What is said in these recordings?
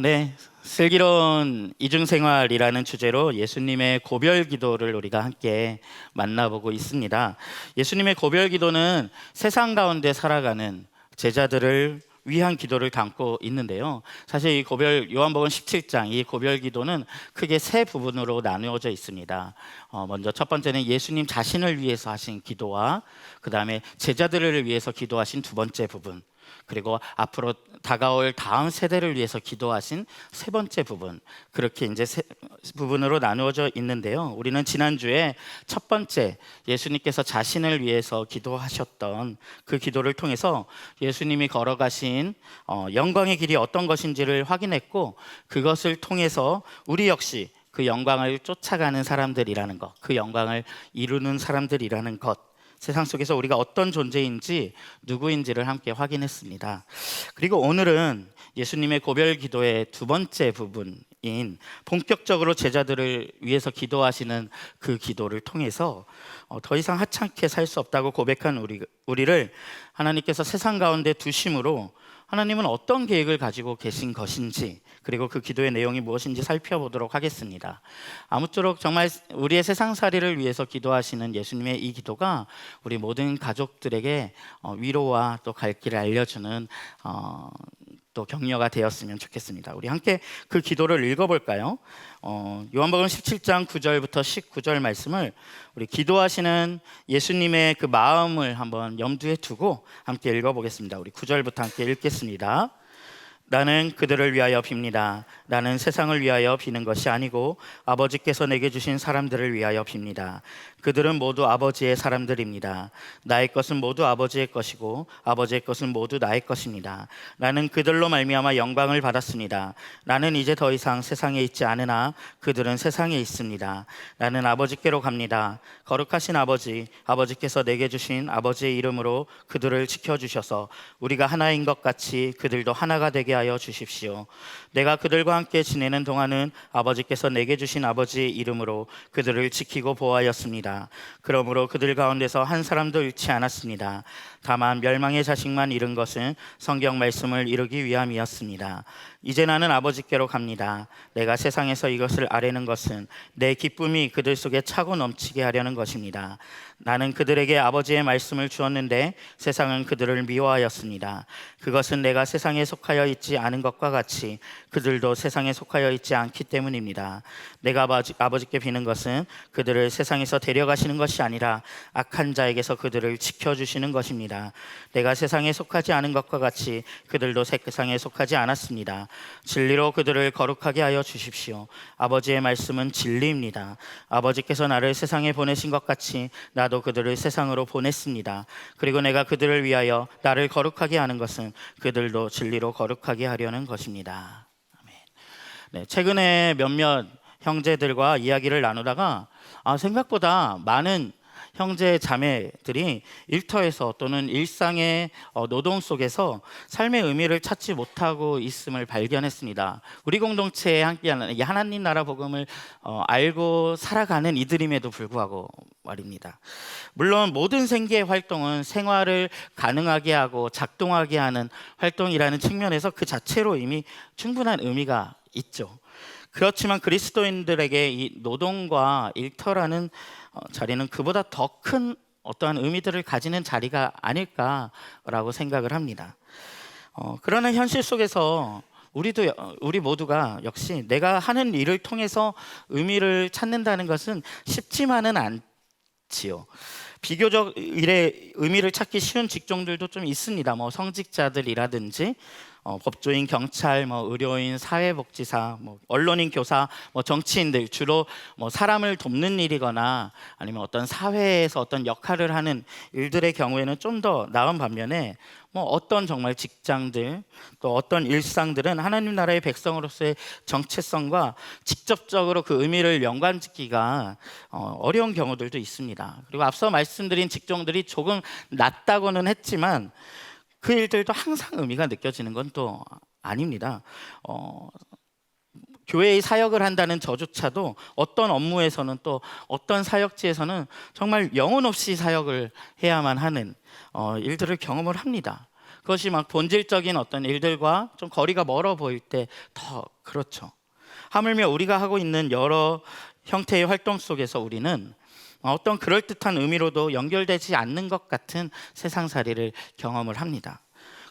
네. 슬기로운 이중생활이라는 주제로 예수님의 고별 기도를 우리가 함께 만나보고 있습니다. 예수님의 고별 기도는 세상 가운데 살아가는 제자들을 위한 기도를 담고 있는데요. 사실 이 고별 요한복음 17장 이 고별 기도는 크게 세 부분으로 나누어져 있습니다. 먼저 첫 번째는 예수님 자신을 위해서 하신 기도와 그 다음에 제자들을 위해서 기도하신 두 번째 부분, 그리고 앞으로 다가올 다음 세대를 위해서 기도하신 세 번째 부분, 그렇게 이제 세 부분으로 나누어져 있는데요. 우리는 지난주에 첫 번째 예수님께서 자신을 위해서 기도하셨던 그 기도를 통해서 예수님이 걸어가신 영광의 길이 어떤 것인지를 확인했고, 그것을 통해서 우리 역시 그 영광을 쫓아가는 사람들이라는 것, 그 영광을 이루는 사람들이라는 것, 세상 속에서 우리가 어떤 존재인지 누구인지를 함께 확인했습니다. 그리고 오늘은 예수님의 고별 기도의 두 번째 부분인 본격적으로 제자들을 위해서 기도하시는 그 기도를 통해서 더 이상 하찮게 살 수 없다고 고백한 우리를 하나님께서 세상 가운데 두심으로 하나님은 어떤 계획을 가지고 계신 것인지, 그리고 그 기도의 내용이 무엇인지 살펴보도록 하겠습니다. 아무쪼록 정말 우리의 세상살이를 위해서 기도하시는 예수님의 이 기도가 우리 모든 가족들에게 위로와 또 갈 길을 알려주는 또 격려가 되었으면 좋겠습니다. 우리 함께 그 기도를 읽어볼까요? 요한복음 17장 9절부터 19절 말씀을 우리 기도하시는 예수님의 그 마음을 한번 염두에 두고 함께 읽어보겠습니다. 우리 9절부터 함께 읽겠습니다. 나는 그들을 위하여 빕니다. 나는 세상을 위하여 비는 것이 아니고 아버지께서 내게 주신 사람들을 위하여 빕니다. 그들은 모두 아버지의 사람들입니다. 나의 것은 모두 아버지의 것이고 아버지의 것은 모두 나의 것입니다. 나는 그들로 말미암아 영광을 받았습니다. 나는 이제 더 이상 세상에 있지 않으나 그들은 세상에 있습니다. 나는 아버지께로 갑니다. 거룩하신 아버지, 아버지께서 내게 주신 아버지의 이름으로 그들을 지켜주셔서 우리가 하나인 것 같이 그들도 하나가 되게 하여 주십시오. 내가 그들과 함께 지내는 동안은 아버지께서 내게 주신 아버지의 이름으로 그들을 지키고 보호하였습니다. 그러므로 그들 가운데서 한 사람도 잃지 않았습니다. 다만 멸망의 자식만 잃은 것은 성경 말씀을 이루기 위함이었습니다. 이제 나는 아버지께로 갑니다. 내가 세상에서 이것을 아뢰는 것은 내 기쁨이 그들 속에 차고 넘치게 하려는 것입니다. 나는 그들에게 아버지의 말씀을 주었는데 세상은 그들을 미워하였습니다. 그것은 내가 세상에 속하여 있지 않은 것과 같이 그들도 세상에 속하여 있지 않기 때문입니다. 내가 아버지께 비는 것은 그들을 세상에서 데려가시는 것이 아니라 악한 자에게서 그들을 지켜주시는 것입니다. 내가 세상에 속하지 않은 것과 같이 그들도 세상에 속하지 않았습니다. 진리로 그들을 거룩하게 하여 주십시오. 아버지의 말씀은 진리입니다. 아버지께서 나를 세상에 보내신 것 같이 나도 그들을 세상으로 보냈습니다. 그리고 내가 그들을 위하여 나를 거룩하게 하는 것은 그들도 진리로 거룩하게 하려는 것입니다. 아멘. 네, 최근에 몇몇 형제들과 이야기를 나누다가 생각보다 많은 형제 자매들이 일터에서 또는 일상의 노동 속에서 삶의 의미를 찾지 못하고 있음을 발견했습니다. 우리 공동체에 함께하는 하나님 나라 복음을 알고 살아가는 이들임에도 불구하고 말입니다. 물론 모든 생계의 활동은 생활을 가능하게 하고 작동하게 하는 활동이라는 측면에서 그 자체로 이미 충분한 의미가 있죠. 그렇지만 그리스도인들에게 이 노동과 일터라는 자리는 그보다 더 큰 어떠한 의미들을 가지는 자리가 아닐까라고 생각을 합니다. 그러나 현실 속에서 우리 모두가 역시 내가 하는 일을 통해서 의미를 찾는다는 것은 쉽지만은 않지요. 비교적 일에 의미를 찾기 쉬운 직종들도 좀 있습니다. 성직자들이라든지 법조인, 경찰, 의료인, 사회복지사, 언론인, 교사, 정치인들, 주로 사람을 돕는 일이거나 아니면 어떤 사회에서 어떤 역할을 하는 일들의 경우에는 좀 더 나은 반면에 어떤 정말 직장들, 또 어떤 일상들은 하나님 나라의 백성으로서의 정체성과 직접적으로 그 의미를 연관짓기가 어려운 경우들도 있습니다. 그리고 앞서 말씀드린 직종들이 조금 낫다고는 했지만 그 일들도 항상 의미가 느껴지는 건 또 아닙니다. 교회의 사역을 한다는 저조차도 어떤 업무에서는 또 어떤 사역지에서는 정말 영혼 없이 사역을 해야만 하는 일들을 경험을 합니다. 그것이 막 본질적인 어떤 일들과 좀 거리가 멀어 보일 때 더 그렇죠. 하물며 우리가 하고 있는 여러 형태의 활동 속에서 우리는 어떤 그럴듯한 의미로도 연결되지 않는 것 같은 세상살이를 경험을 합니다.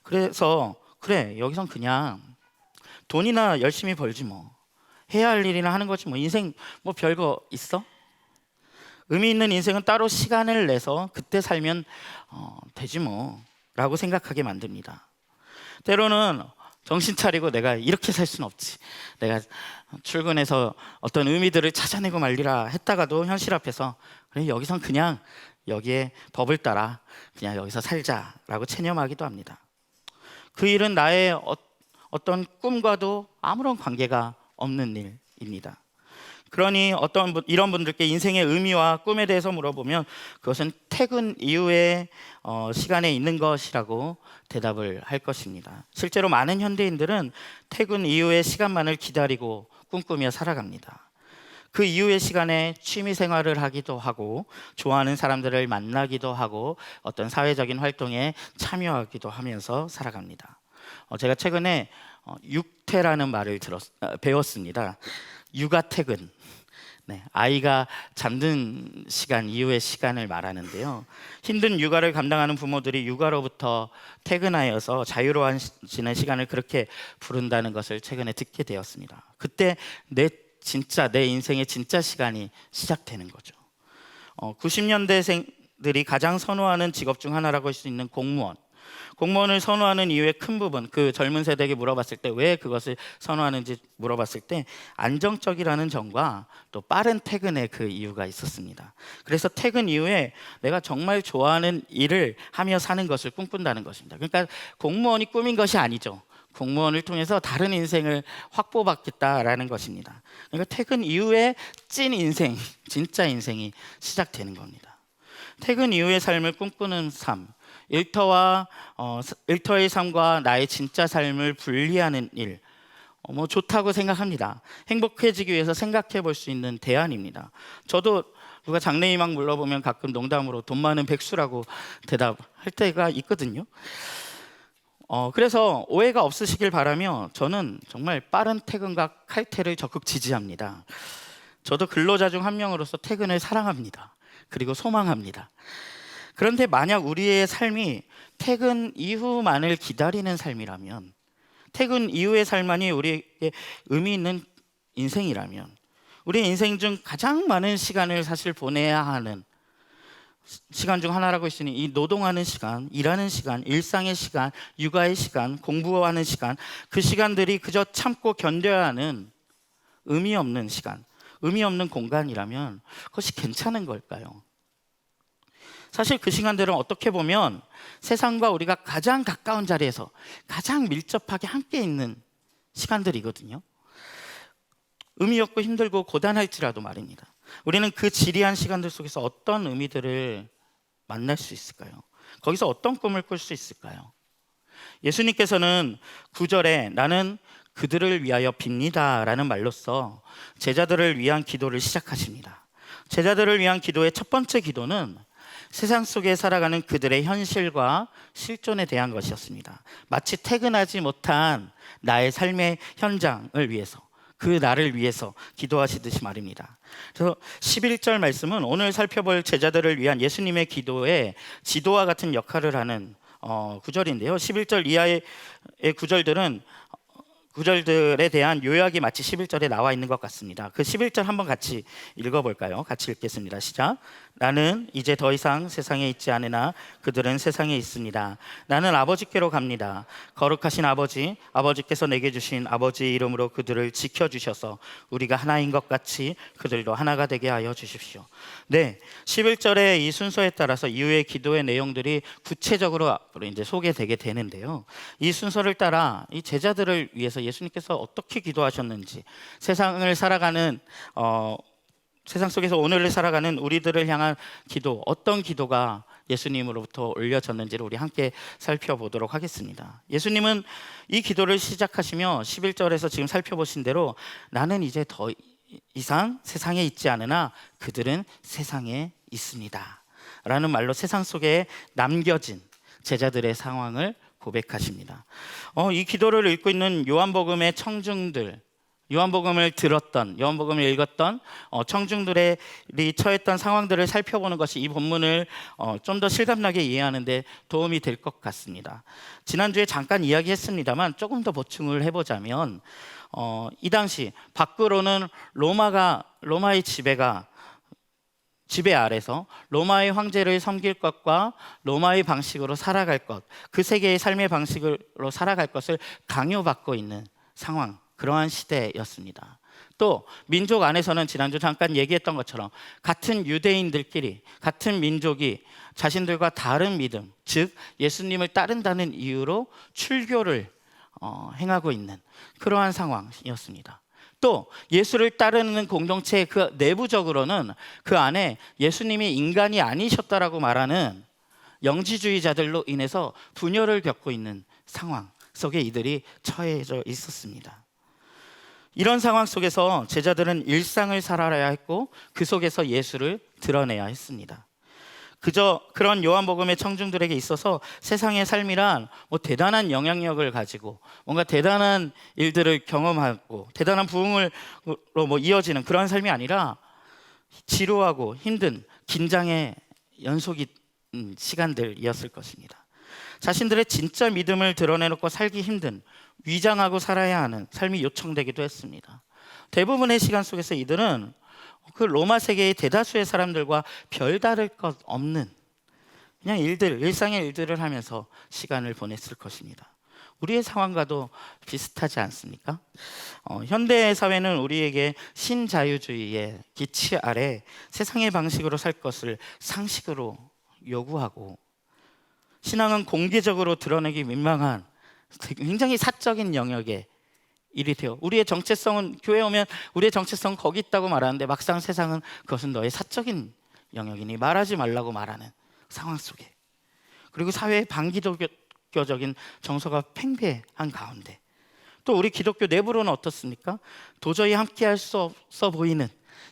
그래서 그래, 여기선 그냥 돈이나 열심히 벌지 뭐, 해야 할 일이나 하는 거지 뭐, 인생 뭐 별거 있어? 의미 있는 인생은 따로 시간을 내서 그때 살면 되지 뭐 라고 생각하게 만듭니다. 때로는 정신 차리고 내가 이렇게 살 수는 없지, 내가 출근해서 어떤 의미들을 찾아내고 말리라 했다가도 현실 앞에서 그래, 여기선 그냥 여기에 법을 따라 그냥 여기서 살자라고 체념하기도 합니다. 그 일은 나의 어떤 꿈과도 아무런 관계가 없는 일입니다. 그러니 이런 분들께 인생의 의미와 꿈에 대해서 물어보면 그것은 퇴근 이후의 시간에 있는 것이라고 대답을 할 것입니다. 실제로 많은 현대인들은 퇴근 이후의 시간만을 기다리고 꿈꾸며 살아갑니다. 그 이후의 시간에 취미 생활을 하기도 하고 좋아하는 사람들을 만나기도 하고 어떤 사회적인 활동에 참여하기도 하면서 살아갑니다. 제가 최근에 육퇴라는 말을 배웠습니다. 육아 퇴근. 네, 아이가 잠든 시간 이후의 시간을 말하는데요. 힘든 육아를 감당하는 부모들이 육아로부터 퇴근하여서 자유로워지는 시간을 그렇게 부른다는 것을 최근에 듣게 되었습니다. 그때 내 인생의 진짜 시간이 시작되는 거죠. 90년대생들이 가장 선호하는 직업 중 하나라고 할 수 있는 공무원을 선호하는 이유의 큰 부분, 그 젊은 세대에게 물어봤을 때 왜 그것을 선호하는지 물어봤을 때 안정적이라는 점과 또 빠른 퇴근의 그 이유가 있었습니다. 그래서 퇴근 이후에 내가 정말 좋아하는 일을 하며 사는 것을 꿈꾼다는 것입니다. 그러니까 공무원이 꿈인 것이 아니죠. 공무원을 통해서 다른 인생을 확보받겠다라는 것입니다. 그러니까 퇴근 이후에 찐 인생, 진짜 인생이 시작되는 겁니다. 퇴근 이후의 삶을 꿈꾸는 삶, 일터의 삶과 나의 진짜 삶을 분리하는 일, 좋다고 생각합니다. 행복해지기 위해서 생각해 볼 수 있는 대안입니다. 저도 누가 장래희망 물어보면 가끔 농담으로 돈 많은 백수라고 대답할 때가 있거든요. 그래서 오해가 없으시길 바라며 저는 정말 빠른 퇴근과 칼퇴를 적극 지지합니다. 저도 근로자 중 한 명으로서 퇴근을 사랑합니다. 그리고 소망합니다. 그런데 만약 우리의 삶이 퇴근 이후만을 기다리는 삶이라면, 퇴근 이후의 삶만이 우리에게 의미 있는 인생이라면, 우리의 인생 중 가장 많은 시간을 사실 보내야 하는 시간 중 하나라고 했으니 이 노동하는 시간, 일하는 시간, 일상의 시간, 육아의 시간, 공부하는 시간, 그 시간들이 그저 참고 견뎌야 하는 의미 없는 시간, 의미 없는 공간이라면 그것이 괜찮은 걸까요? 사실 그 시간들은 어떻게 보면 세상과 우리가 가장 가까운 자리에서 가장 밀접하게 함께 있는 시간들이거든요. 의미 없고 힘들고 고단할지라도 말입니다. 우리는 그 지리한 시간들 속에서 어떤 의미들을 만날 수 있을까요? 거기서 어떤 꿈을 꿀 수 있을까요? 예수님께서는 9절에 나는 그들을 위하여 빕니다 라는 말로써 제자들을 위한 기도를 시작하십니다. 제자들을 위한 기도의 첫 번째 기도는 세상 속에 살아가는 그들의 현실과 실존에 대한 것이었습니다. 마치 퇴근하지 못한 나의 삶의 현장을 위해서, 그 나를 위해서 기도하시듯이 말입니다. 그래서 11절 말씀은 오늘 살펴볼 제자들을 위한 예수님의 기도에 지도와 같은 역할을 하는 구절인데요. 11절 이하의 구절들에 대한 요약이 마치 11절에 나와 있는 것 같습니다. 그 11절 한번 같이 읽어볼까요? 같이 읽겠습니다. 시작. 나는 이제 더 이상 세상에 있지 않으나 그들은 세상에 있습니다. 나는 아버지께로 갑니다. 거룩하신 아버지께서 내게 주신 아버지 이름으로 그들을 지켜주셔서 우리가 하나인 것 같이 그들도 하나가 되게 하여 주십시오. 네, 11절의 이 순서에 따라서 이후의 기도의 내용들이 구체적으로 앞으로 이제 소개되게 되는데요. 이 순서를 따라 이 제자들을 위해서 예수님께서 어떻게 기도하셨는지, 세상을 살아가는 세상 속에서 오늘을 살아가는 우리들을 향한 기도, 어떤 기도가 예수님으로부터 올려졌는지를 우리 함께 살펴보도록 하겠습니다. 예수님은 이 기도를 시작하시며 11절에서 지금 살펴보신 대로 나는 이제 더 이상 세상에 있지 않으나 그들은 세상에 있습니다 라는 말로 세상 속에 남겨진, 제자들의 상황을 고백하십니다. 이 기도를 읽고 있는 요한복음의 청중들, 요한복음을 들었던, 요한복음을 읽었던 청중들이 처했던 상황들을 살펴보는 것이 이 본문을 좀 더 실감나게 이해하는 데 도움이 될 것 같습니다. 지난주에 잠깐 이야기했습니다만 조금 더 보충을 해보자면 이 당시 밖으로는 로마의 지배 아래서 로마의 황제를 섬길 것과 로마의 방식으로 살아갈 것, 그 세계의 삶의 방식으로 살아갈 것을 강요받고 있는 상황, 그러한 시대였습니다. 또 민족 안에서는 지난주 잠깐 얘기했던 것처럼 같은 유대인들끼리, 같은 민족이 자신들과 다른 믿음, 즉 예수님을 따른다는 이유로 출교를 행하고 있는 그러한 상황이었습니다. 또 예수를 따르는 공동체 그 내부적으로는 그 안에 예수님이 인간이 아니셨다라고 말하는 영지주의자들로 인해서 분열을 겪고 있는 상황 속에 이들이 처해져 있었습니다. 이런 상황 속에서 제자들은 일상을 살아야 했고 그 속에서 예수를 드러내야 했습니다. 그저 그런 요한복음의 청중들에게 있어서 세상의 삶이란 대단한 영향력을 가지고 뭔가 대단한 일들을 경험하고 대단한 부흥으로 이어지는 그런 삶이 아니라 지루하고 힘든 긴장의 연속인 시간들이었을 것입니다. 자신들의 진짜 믿음을 드러내놓고 살기 힘든, 위장하고 살아야 하는 삶이 요청되기도 했습니다. 대부분의 시간 속에서 이들은 그 로마 세계의 대다수의 사람들과 별다를 것 없는 그냥 일상의 일들을 하면서 시간을 보냈을 것입니다. 우리의 상황과도 비슷하지 않습니까? 현대 사회는 우리에게 신자유주의의 기치 아래 세상의 방식으로 살 것을 상식으로 요구하고, 신앙은 공개적으로 드러내기 민망한 굉장히 사적인 영역의 일이 돼요. 우리의 정체성은, 교회 오면 우리의 정체성은 거기 있다고 말하는데 막상 세상은 그것은 너의 사적인 영역이니 말하지 말라고 말하는 상황 속에, 그리고 사회의 반기독교적인 정서가 팽배한 가운데, 또 우리 기독교 내부로는 어떻습니까? 도저히 함께할 수 없어 보이는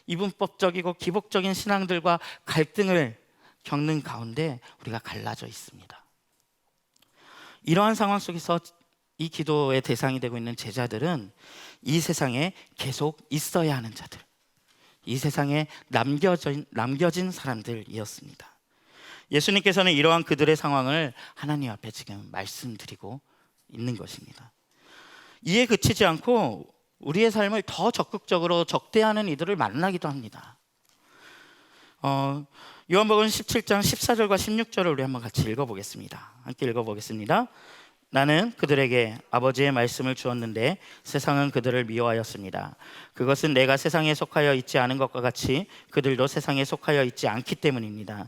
이분법적이고 기복적인 신앙들과 갈등을 겪는 가운데 우리가 갈라져 있습니다. 이러한 상황 속에서 이 기도의 대상이 되고 있는 제자들은 이 세상에 계속 있어야 하는 자들, 이 세상에 남겨진 사람들이었습니다. 예수님께서는 이러한 그들의 상황을 하나님 앞에 지금 말씀드리고 있는 것입니다. 이에 그치지 않고 우리의 삶을 더 적극적으로 적대하는 이들을 만나기도 합니다. 요한복음 17장 14절과 16절을 우리 한번 같이 읽어보겠습니다. 함께 읽어보겠습니다. 나는 그들에게 아버지의 말씀을 주었는데 세상은 그들을 미워하였습니다. 그것은 내가 세상에 속하여 있지 않은 것과 같이 그들도 세상에 속하여 있지 않기 때문입니다.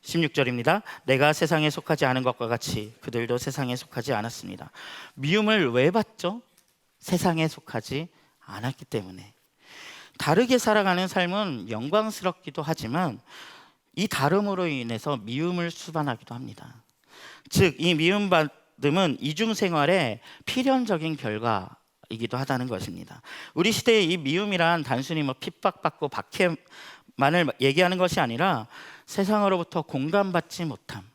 16절입니다. 내가 세상에 속하지 않은 것과 같이 그들도 세상에 속하지 않았습니다. 미움을 왜 받죠? 세상에 속하지 않았기 때문에. 다르게 살아가는 삶은 영광스럽기도 하지만 이 다름으로 인해서 미움을 수반하기도 합니다. 즉, 이 미움받음은 이중생활의 필연적인 결과이기도 하다는 것입니다. 우리 시대의 이 미움이란 단순히 핍박받고 박해만을 얘기하는 것이 아니라 세상으로부터 공감받지 못함,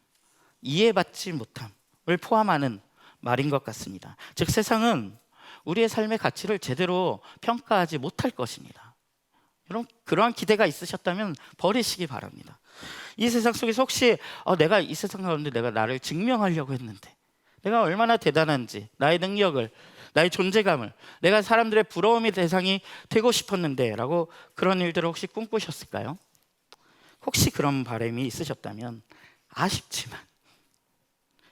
이해받지 못함을 포함하는 말인 것 같습니다. 즉, 세상은 우리의 삶의 가치를 제대로 평가하지 못할 것입니다. 여러분, 그러한 기대가 있으셨다면 버리시기 바랍니다. 이 세상 속에서 혹시 내가 이 세상 가운데 내가 나를 증명하려고 했는데, 내가 얼마나 대단한지, 나의 능력을, 나의 존재감을, 내가 사람들의 부러움의 대상이 되고 싶었는데 라고 그런 일들을 혹시 꿈꾸셨을까요? 혹시 그런 바람이 있으셨다면 아쉽지만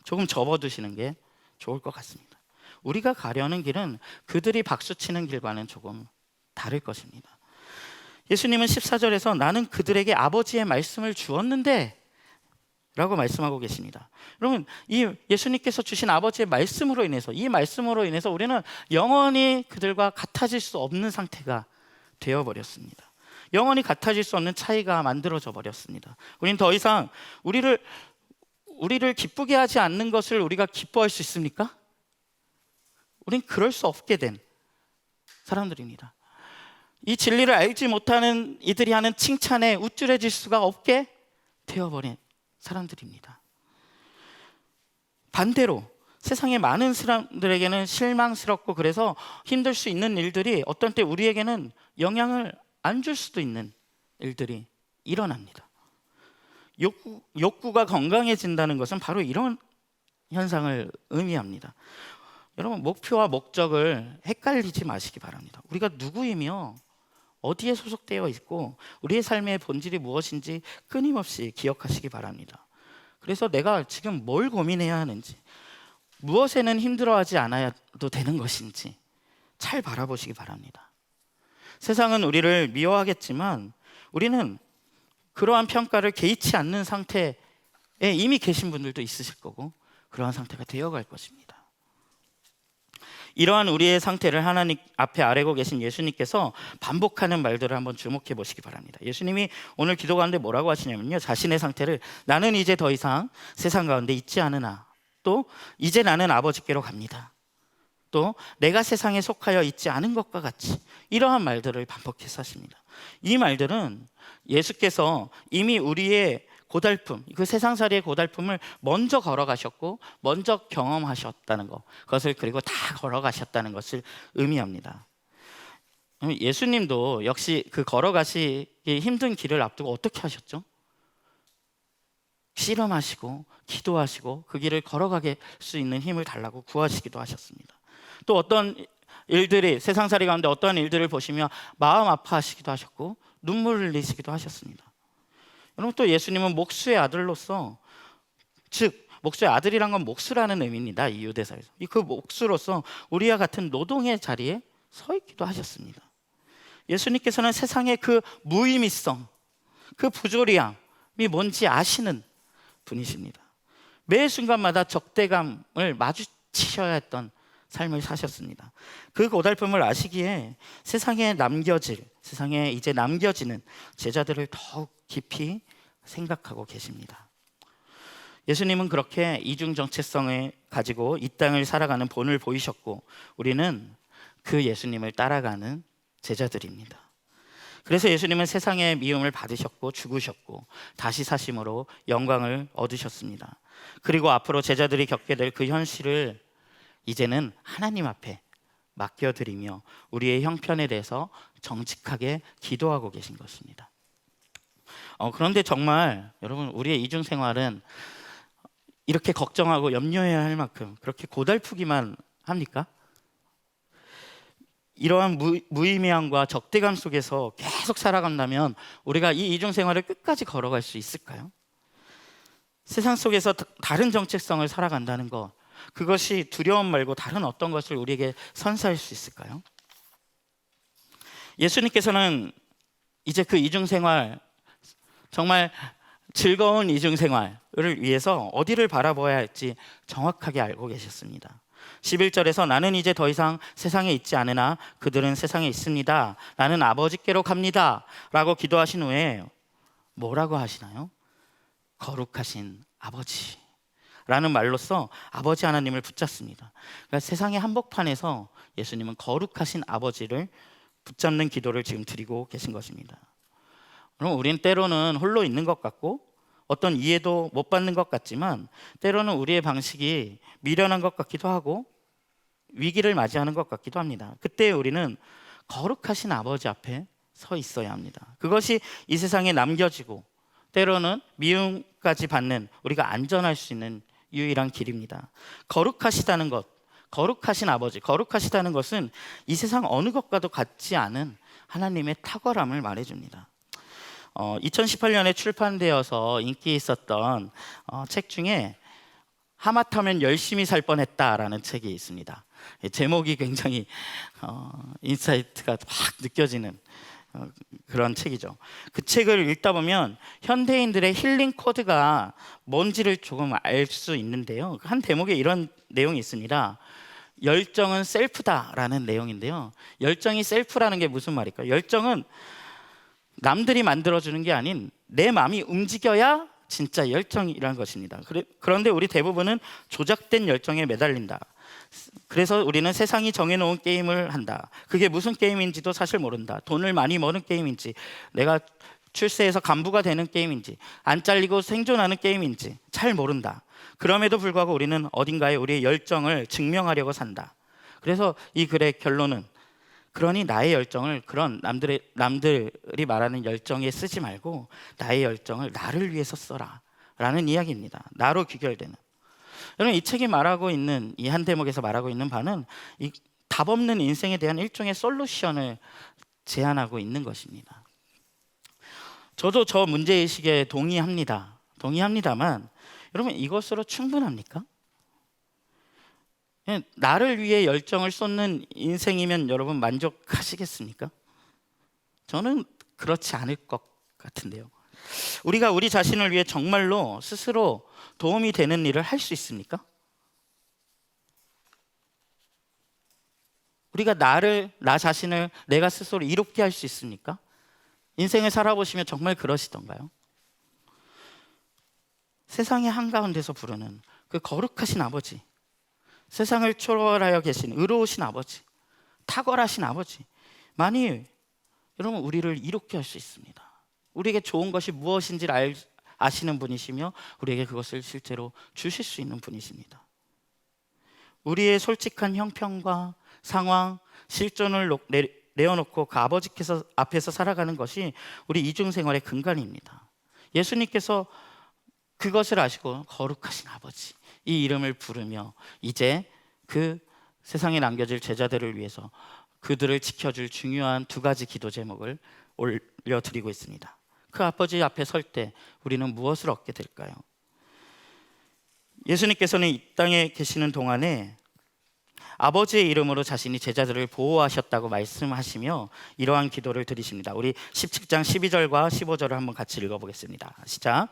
조금 접어두시는 게 좋을 것 같습니다. 우리가 가려는 길은 그들이 박수치는 길과는 조금 다를 것입니다. 예수님은 14절에서 나는 그들에게 아버지의 말씀을 주었는데 라고 말씀하고 계십니다. 여러분, 이 예수님께서 주신 아버지의 말씀으로 인해서, 이 말씀으로 인해서 우리는 영원히 그들과 같아질 수 없는 상태가 되어버렸습니다. 영원히 같아질 수 없는 차이가 만들어져 버렸습니다. 우리는 더 이상 우리를 기쁘게 하지 않는 것을 우리가 기뻐할 수 있습니까? 우린 그럴 수 없게 된 사람들입니다. 이 진리를 알지 못하는 이들이 하는 칭찬에 우쭐해질 수가 없게 되어버린 사람들입니다. 반대로 세상의 많은 사람들에게는 실망스럽고 그래서 힘들 수 있는 일들이 어떤 때 우리에게는 영향을 안 줄 수도 있는 일들이 일어납니다. 욕구가 건강해진다는 것은 바로 이런 현상을 의미합니다. 여러분, 목표와 목적을 헷갈리지 마시기 바랍니다. 우리가 누구이며 어디에 소속되어 있고 우리의 삶의 본질이 무엇인지 끊임없이 기억하시기 바랍니다. 그래서 내가 지금 뭘 고민해야 하는지, 무엇에는 힘들어하지 않아도 되는 것인지 잘 바라보시기 바랍니다. 세상은 우리를 미워하겠지만 우리는 그러한 평가를 개의치 않는 상태에 이미 계신 분들도 있으실 거고 그러한 상태가 되어갈 것입니다. 이러한 우리의 상태를 하나님 앞에 아뢰고 계신 예수님께서 반복하는 말들을 한번 주목해 보시기 바랍니다. 예수님이 오늘 기도 가운데 뭐라고 하시냐면요, 자신의 상태를 나는 이제 더 이상 세상 가운데 있지 않으나, 또 이제 나는 아버지께로 갑니다, 또 내가 세상에 속하여 있지 않은 것과 같이, 이러한 말들을 반복해서 하십니다. 이 말들은 예수께서 이미 우리의 고달픔, 그 세상살이의 고달픔을 먼저 걸어가셨고 먼저 경험하셨다는 것, 그것을 그리고 다 걸어가셨다는 것을 의미합니다. 예수님도 역시 그 걸어가시기 힘든 길을 앞두고 어떻게 하셨죠? 씨름하시고 기도하시고 그 길을 걸어가게 수 있는 힘을 달라고 구하시기도 하셨습니다. 또 어떤 일들이, 세상살이 가운데 어떠한 일들을 보시며 마음 아파하시기도 하셨고 눈물을 흘리시기도 하셨습니다. 여러분, 또 예수님은 목수의 아들로서, 즉 목수의 아들이란 건 목수라는 의미입니다. 이 유대사에서 그 목수로서 우리와 같은 노동의 자리에 서 있기도 하셨습니다. 예수님께서는 세상의 그 무의미성, 그 부조리함이 뭔지 아시는 분이십니다. 매 순간마다 적대감을 마주치셔야 했던 삶을 사셨습니다. 그 고달픔을 아시기에 세상에 이제 남겨지는 제자들을 더욱 깊이 생각하고 계십니다. 예수님은 그렇게 이중 정체성을 가지고 이 땅을 살아가는 본을 보이셨고 우리는 그 예수님을 따라가는 제자들입니다. 그래서 예수님은 세상의 미움을 받으셨고 죽으셨고 다시 사심으로 영광을 얻으셨습니다. 그리고 앞으로 제자들이 겪게 될 그 현실을 이제는 하나님 앞에 맡겨드리며 우리의 형편에 대해서 정직하게 기도하고 계신 것입니다. 그런데 정말 여러분, 우리의 이중생활은 이렇게 걱정하고 염려해야 할 만큼 그렇게 고달프기만 합니까? 이러한 무의미함과 적대감 속에서 계속 살아간다면 우리가 이 이중생활을 끝까지 걸어갈 수 있을까요? 세상 속에서 다른 정체성을 살아간다는 것, 그것이 두려움 말고 다른 어떤 것을 우리에게 선사할 수 있을까요? 예수님께서는 이제 그 이중생활, 정말 즐거운 이중생활을 위해서 어디를 바라봐야 할지 정확하게 알고 계셨습니다. 11절에서 나는 이제 더 이상 세상에 있지 않으나 그들은 세상에 있습니다, 나는 아버지께로 갑니다 라고 기도하신 후에 뭐라고 하시나요? 거룩하신 아버지 라는 말로써 아버지 하나님을 붙잡습니다. 그러니까 세상의 한복판에서 예수님은 거룩하신 아버지를 붙잡는 기도를 지금 드리고 계신 것입니다. 그럼 우리는 때로는 홀로 있는 것 같고 어떤 이해도 못 받는 것 같지만 때로는 우리의 방식이 미련한 것 같기도 하고 위기를 맞이하는 것 같기도 합니다. 그때 우리는 거룩하신 아버지 앞에 서 있어야 합니다. 그것이 이 세상에 남겨지고 때로는 미움까지 받는 우리가 안전할 수 있는 유일한 길입니다. 거룩하시다는 것, 거룩하신 아버지, 거룩하시다는 것은 이 세상 어느 것과도 같지 않은 하나님의 탁월함을 말해줍니다. 2018년에 출판되어서 인기 있었던 책 중에 하마터면 열심히 살 뻔했다라는 책이 있습니다. 제목이 굉장히 인사이트가 확 느껴지는 그런 책이죠. 그 책을 읽다 보면 현대인들의 힐링 코드가 뭔지를 조금 알 수 있는데요. 한 대목에 이런 내용이 있습니다. 열정은 셀프다라는 내용인데요. 열정이 셀프라는 게 무슨 말일까요? 열정은 남들이 만들어주는 게 아닌 내 마음이 움직여야 진짜 열정이라는 것입니다. 그런데 우리 대부분은 조작된 열정에 매달린다. 그래서 우리는 세상이 정해놓은 게임을 한다. 그게 무슨 게임인지도 사실 모른다. 돈을 많이 버는 게임인지, 내가 출세해서 간부가 되는 게임인지, 안 잘리고 생존하는 게임인지 잘 모른다. 그럼에도 불구하고 우리는 어딘가에 우리의 열정을 증명하려고 산다. 그래서 이 글의 결론은, 그러니 나의 열정을 그런 남들이 말하는 열정에 쓰지 말고 나의 열정을 나를 위해서 써라 라는 이야기입니다. 나로 귀결되는. 여러분, 이 책이 말하고 있는, 이 한 대목에서 말하고 있는 바는 이 답 없는 인생에 대한 일종의 솔루션을 제안하고 있는 것입니다. 저도 저 문제의식에 동의합니다만 여러분, 이것으로 충분합니까? 나를 위해 열정을 쏟는 인생이면 여러분 만족하시겠습니까? 저는 그렇지 않을 것 같은데요. 우리가 우리 자신을 위해 정말로 스스로 도움이 되는 일을 할 수 있습니까? 우리가 나 자신을 내가 스스로 이롭게 할 수 있습니까? 인생을 살아보시면 정말 그러시던가요? 세상의 한가운데서 부르는 그 거룩하신 아버지, 세상을 초월하여 계신 의로우신 아버지, 탁월하신 아버지, 만일 여러분 우리를 이롭게 할 수 있습니다. 우리에게 좋은 것이 무엇인지를 아시는 분이시며 우리에게 그것을 실제로 주실 수 있는 분이십니다. 우리의 솔직한 형편과 상황, 실존을 내어놓고 그 아버지께서 앞에서 살아가는 것이 우리 이중생활의 근간입니다. 예수님께서 그것을 아시고 거룩하신 아버지, 이 이름을 부르며 이제 그 세상에 남겨질 제자들을 위해서 그들을 지켜줄 중요한 두 가지 기도 제목을 올려드리고 있습니다. 그 아버지 앞에 설 때 우리는 무엇을 얻게 될까요? 예수님께서는 이 땅에 계시는 동안에 아버지의 이름으로 자신이 제자들을 보호하셨다고 말씀하시며 이러한 기도를 드리십니다. 우리 17장 12절과 15절을 한번 같이 읽어보겠습니다. 시작.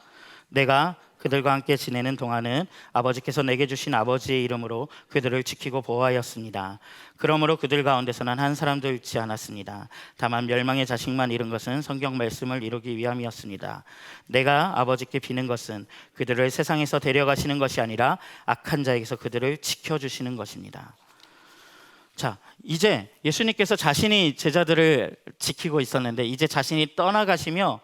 내가 그들과 함께 지내는 동안은 아버지께서 내게 주신 아버지의 이름으로 그들을 지키고 보호하였습니다. 그러므로 그들 가운데서는 한 사람도 잃지 않았습니다. 다만 멸망의 자식만 잃은 것은 성경 말씀을 이루기 위함이었습니다. 내가 아버지께 비는 것은 그들을 세상에서 데려가시는 것이 아니라 악한 자에게서 그들을 지켜주시는 것입니다. 자, 이제 예수님께서 자신이 제자들을 지키고 있었는데 이제 자신이 떠나가시며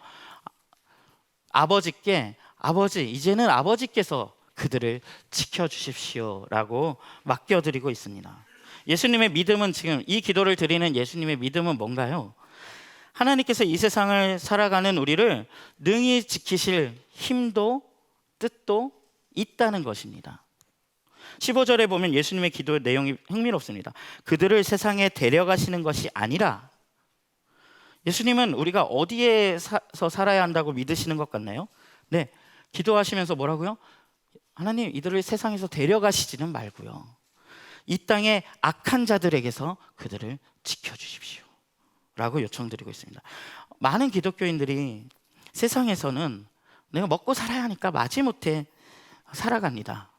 아버지께, 아버지, 이제는 아버지께서 그들을 지켜주십시오 라고 맡겨드리고 있습니다. 예수님의 믿음은, 지금 이 기도를 드리는 예수님의 믿음은 뭔가요? 하나님께서 이 세상을 살아가는 우리를 능히 지키실 힘도 뜻도 있다는 것입니다. 15절에 보면 예수님의 기도의 내용이 흥미롭습니다. 그들을 세상에 데려가시는 것이 아니라, 예수님은 우리가 어디에서 살아야 한다고 믿으시는 것 같나요? 네, 기도하시면서 뭐라고요? 하나님, 이들을 세상에서 데려가시지는 말고요, 이 땅의 악한 자들에게서 그들을 지켜주십시오 라고 요청드리고 있습니다. 많은 기독교인들이 세상에서는 내가 먹고 살아야 하니까 마지못해 살아갑니다.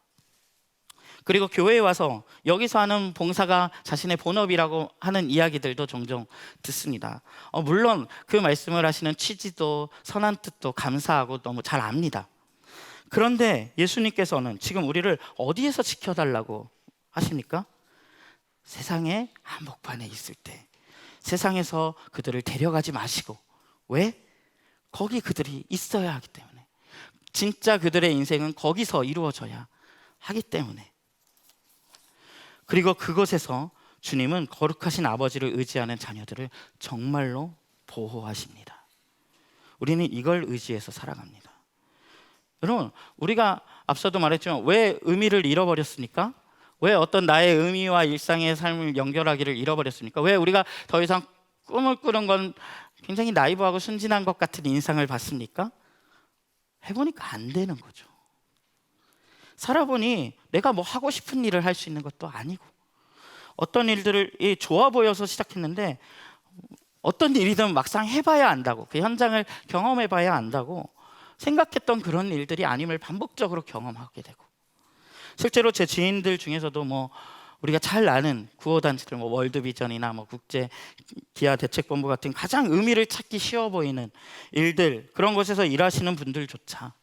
그리고 교회에 와서 여기서 하는 봉사가 자신의 본업이라고 하는 이야기들도 종종 듣습니다. 물론 그 말씀을 하시는 취지도 선한 뜻도 감사하고 너무 잘 압니다. 그런데 예수님께서는 지금 우리를 어디에서 지켜달라고 하십니까? 세상의 한복판에 있을 때 세상에서 그들을 데려가지 마시고, 왜? 거기 그들이 있어야 하기 때문에, 진짜 그들의 인생은 거기서 이루어져야 하기 때문에. 그리고 그곳에서 주님은 거룩하신 아버지를 의지하는 자녀들을 정말로 보호하십니다. 우리는 이걸 의지해서 살아갑니다. 여러분, 우리가 앞서도 말했지만 왜 의미를 잃어버렸습니까? 왜 어떤 나의 의미와 일상의 삶을 연결하기를 잃어버렸습니까? 왜 우리가 더 이상 꿈을 꾸는 건 굉장히 나이브하고 순진한 것 같은 인상을 받습니까? 해보니까 안 되는 거죠. 살아보니 내가 뭐 하고 싶은 일을 할 수 있는 것도 아니고, 어떤 일들이 좋아 보여서 시작했는데 어떤 일이든 막상 해봐야 안다고, 그 현장을 경험해봐야 안다고 생각했던 그런 일들이 아님을 반복적으로 경험하게 되고, 실제로 제 지인들 중에서도 뭐 우리가 잘 아는 구호단체들, 뭐 월드비전이나 뭐 국제기아대책본부 같은 가장 의미를 찾기 쉬워 보이는 일들, 그런 곳에서 일하시는 분들조차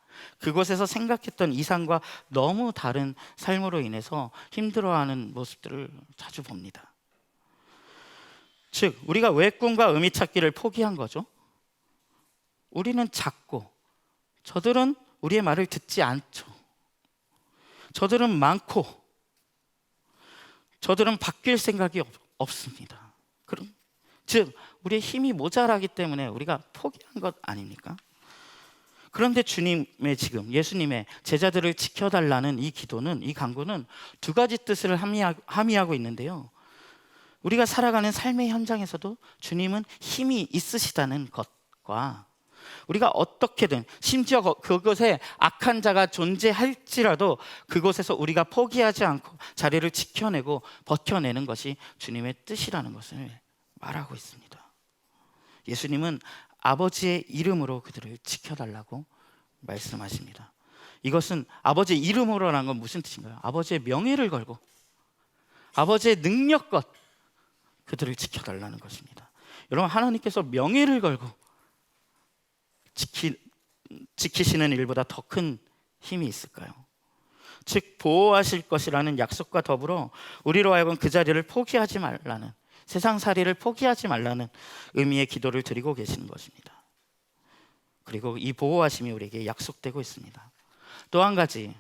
그곳에서 생각했던 이상과 너무 다른 삶으로 인해서 힘들어하는 모습들을 자주 봅니다. 즉, 우리가 왜 꿈과 의미 찾기를 포기한 거죠? 우리는 작고 저들은 우리의 말을 듣지 않죠. 저들은 많고 저들은 바뀔 생각이 없습니다. 그럼 즉 우리의 힘이 모자라기 때문에 우리가 포기한 것 아닙니까? 그런데 주님의 지금 예수님의 제자들을 지켜달라는 이 기도는, 이 간구는 두 가지 뜻을 함의하고 있는데요. 우리가 살아가는 삶의 현장에서도 주님은 힘이 있으시다는 것과 우리가 어떻게든 심지어 그곳에 악한 자가 존재할지라도 그곳에서 우리가 포기하지 않고 자리를 지켜내고 버텨내는 것이 주님의 뜻이라는 것을 말하고 있습니다. 예수님은 아버지의 이름으로 그들을 지켜달라고 말씀하십니다. 이것은 아버지의 이름으로라는 건 무슨 뜻인가요? 아버지의 명예를 걸고 아버지의 능력껏 그들을 지켜달라는 것입니다. 여러분, 하나님께서 명예를 걸고 지키시는 일보다 더 큰 힘이 있을까요? 즉 보호하실 것이라는 약속과 더불어 우리로 하여금 그 자리를 포기하지 말라는, 세상살이를 포기하지 말라는 의미의 기도를 드리고 계시는 것입니다. 그리고 이 보호하심이 우리에게 약속되고 있습니다. 또 한 가지,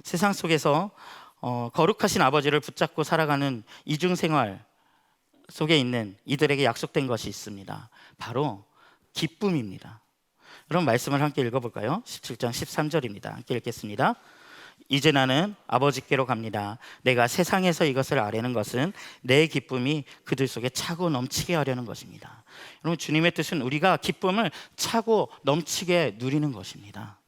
세상 속에서 거룩하신 아버지를 붙잡고 살아가는 이중생활 속에 있는 이들에게 약속된 것이 있습니다. 바로 기쁨입니다. 그럼 말씀을 함께 읽어볼까요? 17장 13절입니다. 함께 읽겠습니다. 이제 나는 아버지께로 갑니다. 내가 세상에서 이것을 아뢰는 것은 내 기쁨이 그들 속에 차고 넘치게 하려는 것입니다. 여러분, 주님의 뜻은 우리가 기쁨을 차고 넘치게 누리는 것입니다.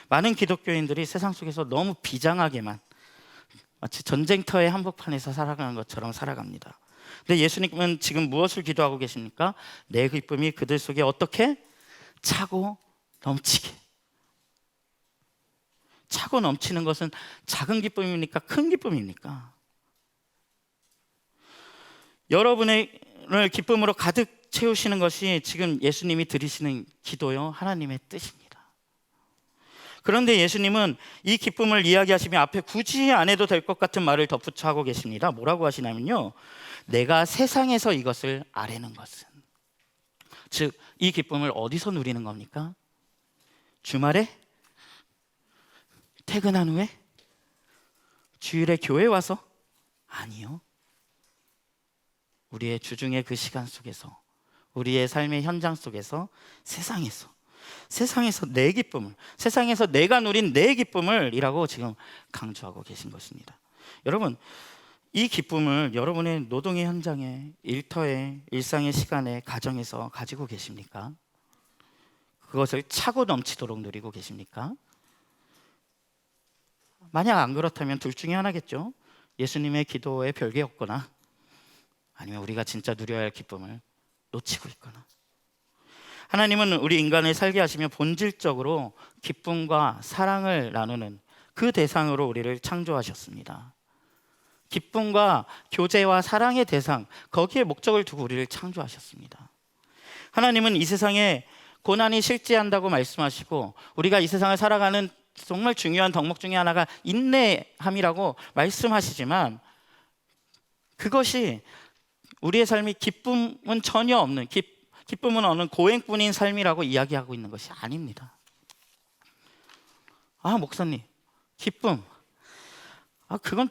많은 기독교인들이 세상 속에서 너무 비장하게만 마치 전쟁터의 한복판에서 살아가는 것처럼 살아갑니다. 근데 예수님은 지금 무엇을 기도하고 계십니까? 내 기쁨이 그들 속에 어떻게? 차고 넘치게. 차고 넘치는 것은 작은 기쁨입니까? 큰 기쁨입니까? 여러분을 기쁨으로 가득 채우시는 것이 지금 예수님이 드리시는 기도요, 하나님의 뜻입니다. 그런데 예수님은 이 기쁨을 이야기하시며 앞에 굳이 안 해도 될 것 같은 말을 덧붙여 하고 계십니다. 뭐라고 하시냐면요, 내가 세상에서 이것을 아뢰는 것은, 즉 이 기쁨을 어디서 누리는 겁니까? 주말에? 퇴근한 후에? 주일에 교회 와서? 아니요. 우리의 주중의 그 시간 속에서, 우리의 삶의 현장 속에서, 세상에서 내 기쁨을, 세상에서 내가 누린 내 기쁨을 이라고 지금 강조하고 계신 것입니다. 여러분, 이 기쁨을 여러분의 노동의 현장에, 일터에, 일상의 시간에, 가정에서 가지고 계십니까? 그것을 차고 넘치도록 누리고 계십니까? 만약 안 그렇다면 둘 중에 하나겠죠. 예수님의 기도에 별게 없거나, 아니면 우리가 진짜 누려야 할 기쁨을 놓치고 있거나. 하나님은 우리 인간을 살게 하시며 본질적으로 기쁨과 사랑을 나누는 그 대상으로 우리를 창조하셨습니다. 기쁨과 교제와 사랑의 대상, 거기에 목적을 두고 우리를 창조하셨습니다. 하나님은 이 세상에 고난이 실제한다고 말씀하시고, 우리가 이 세상을 살아가는 정말 중요한 덕목 중에 하나가 인내함이라고 말씀하시지만, 그것이 우리의 삶이 기쁨은 전혀 없는, 기쁨은 없는 고행뿐인 삶이라고 이야기하고 있는 것이 아닙니다. 아, 목사님, 기쁨, 그건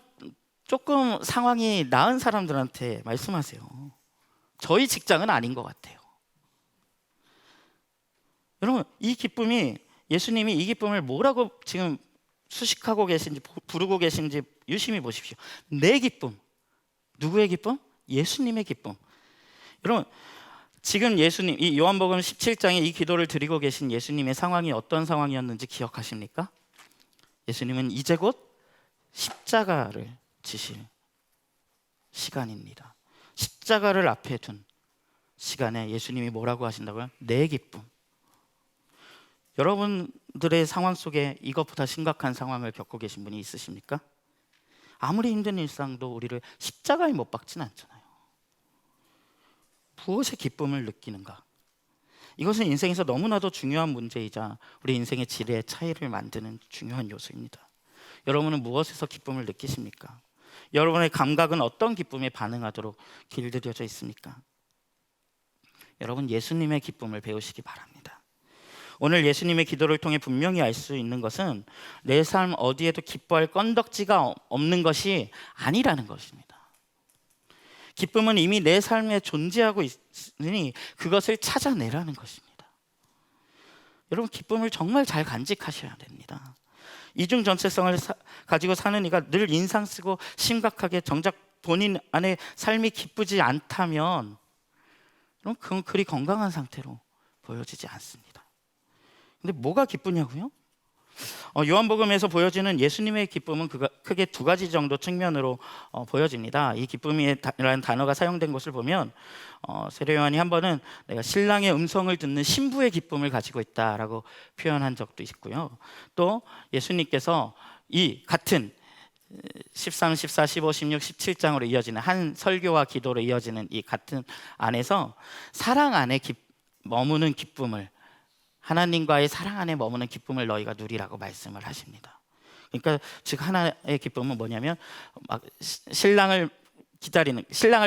조금 상황이 나은 사람들한테 말씀하세요. 저희 직장은 아닌 것 같아요. 여러분, 이 기쁨이, 예수님이 이 기쁨을 뭐라고 지금 수식하고 계신지, 부르고 계신지 유심히 보십시오. 내 기쁨. 누구의 기쁨? 예수님의 기쁨. 여러분, 지금 예수님, 이 요한복음 17장에 이 기도를 드리고 계신 예수님의 상황이 어떤 상황이었는지 기억하십니까? 예수님은 이제 곧 십자가를 지실 시간입니다. 십자가를 앞에 둔 시간에 예수님이 뭐라고 하신다고요? 내 기쁨. 여러분들의 상황 속에 이것보다 심각한 상황을 겪고 계신 분이 있으십니까? 아무리 힘든 일상도 우리를 십자가에 못 박진 않잖아요. 무엇의 기쁨을 느끼는가? 이것은 인생에서 너무나도 중요한 문제이자 우리 인생의 질의 차이를 만드는 중요한 요소입니다. 여러분은 무엇에서 기쁨을 느끼십니까? 여러분의 감각은 어떤 기쁨에 반응하도록 길들여져 있습니까? 여러분, 예수님의 기쁨을 배우시기 바랍니다. 오늘 예수님의 기도를 통해 분명히 알 수 있는 것은 내 삶 어디에도 기뻐할 건덕지가 없는 것이 아니라는 것입니다. 기쁨은 이미 내 삶에 존재하고 있으니 그것을 찾아내라는 것입니다. 여러분, 기쁨을 정말 잘 간직하셔야 됩니다. 이중 전체성을 가지고 사는 이가 늘 인상 쓰고 심각하게 정작 본인 안에 삶이 기쁘지 않다면 그건 그리 건강한 상태로 보여지지 않습니다. 근데 뭐가 기쁘냐고요? 요한복음에서 보여지는 예수님의 기쁨은 크게 두 가지 정도 측면으로 보여집니다. 이 기쁨이라는 단어가 사용된 것을 보면 세례 요한이 한 번은 내가 신랑의 음성을 듣는 신부의 기쁨을 가지고 있다라고 표현한 적도 있고요. 또 예수님께서 이 같은 13, 14, 15, 16, 17장으로 이어지는 한 설교와 기도로 이어지는 이 같은 안에서 사랑 안에 머무는 기쁨을, 하나님과의 사랑 안에 머무는 기쁨을 너희가 누리라고 말씀을 하십니다. 그러니까 즉 하나의 기쁨은 뭐냐면 막 신랑을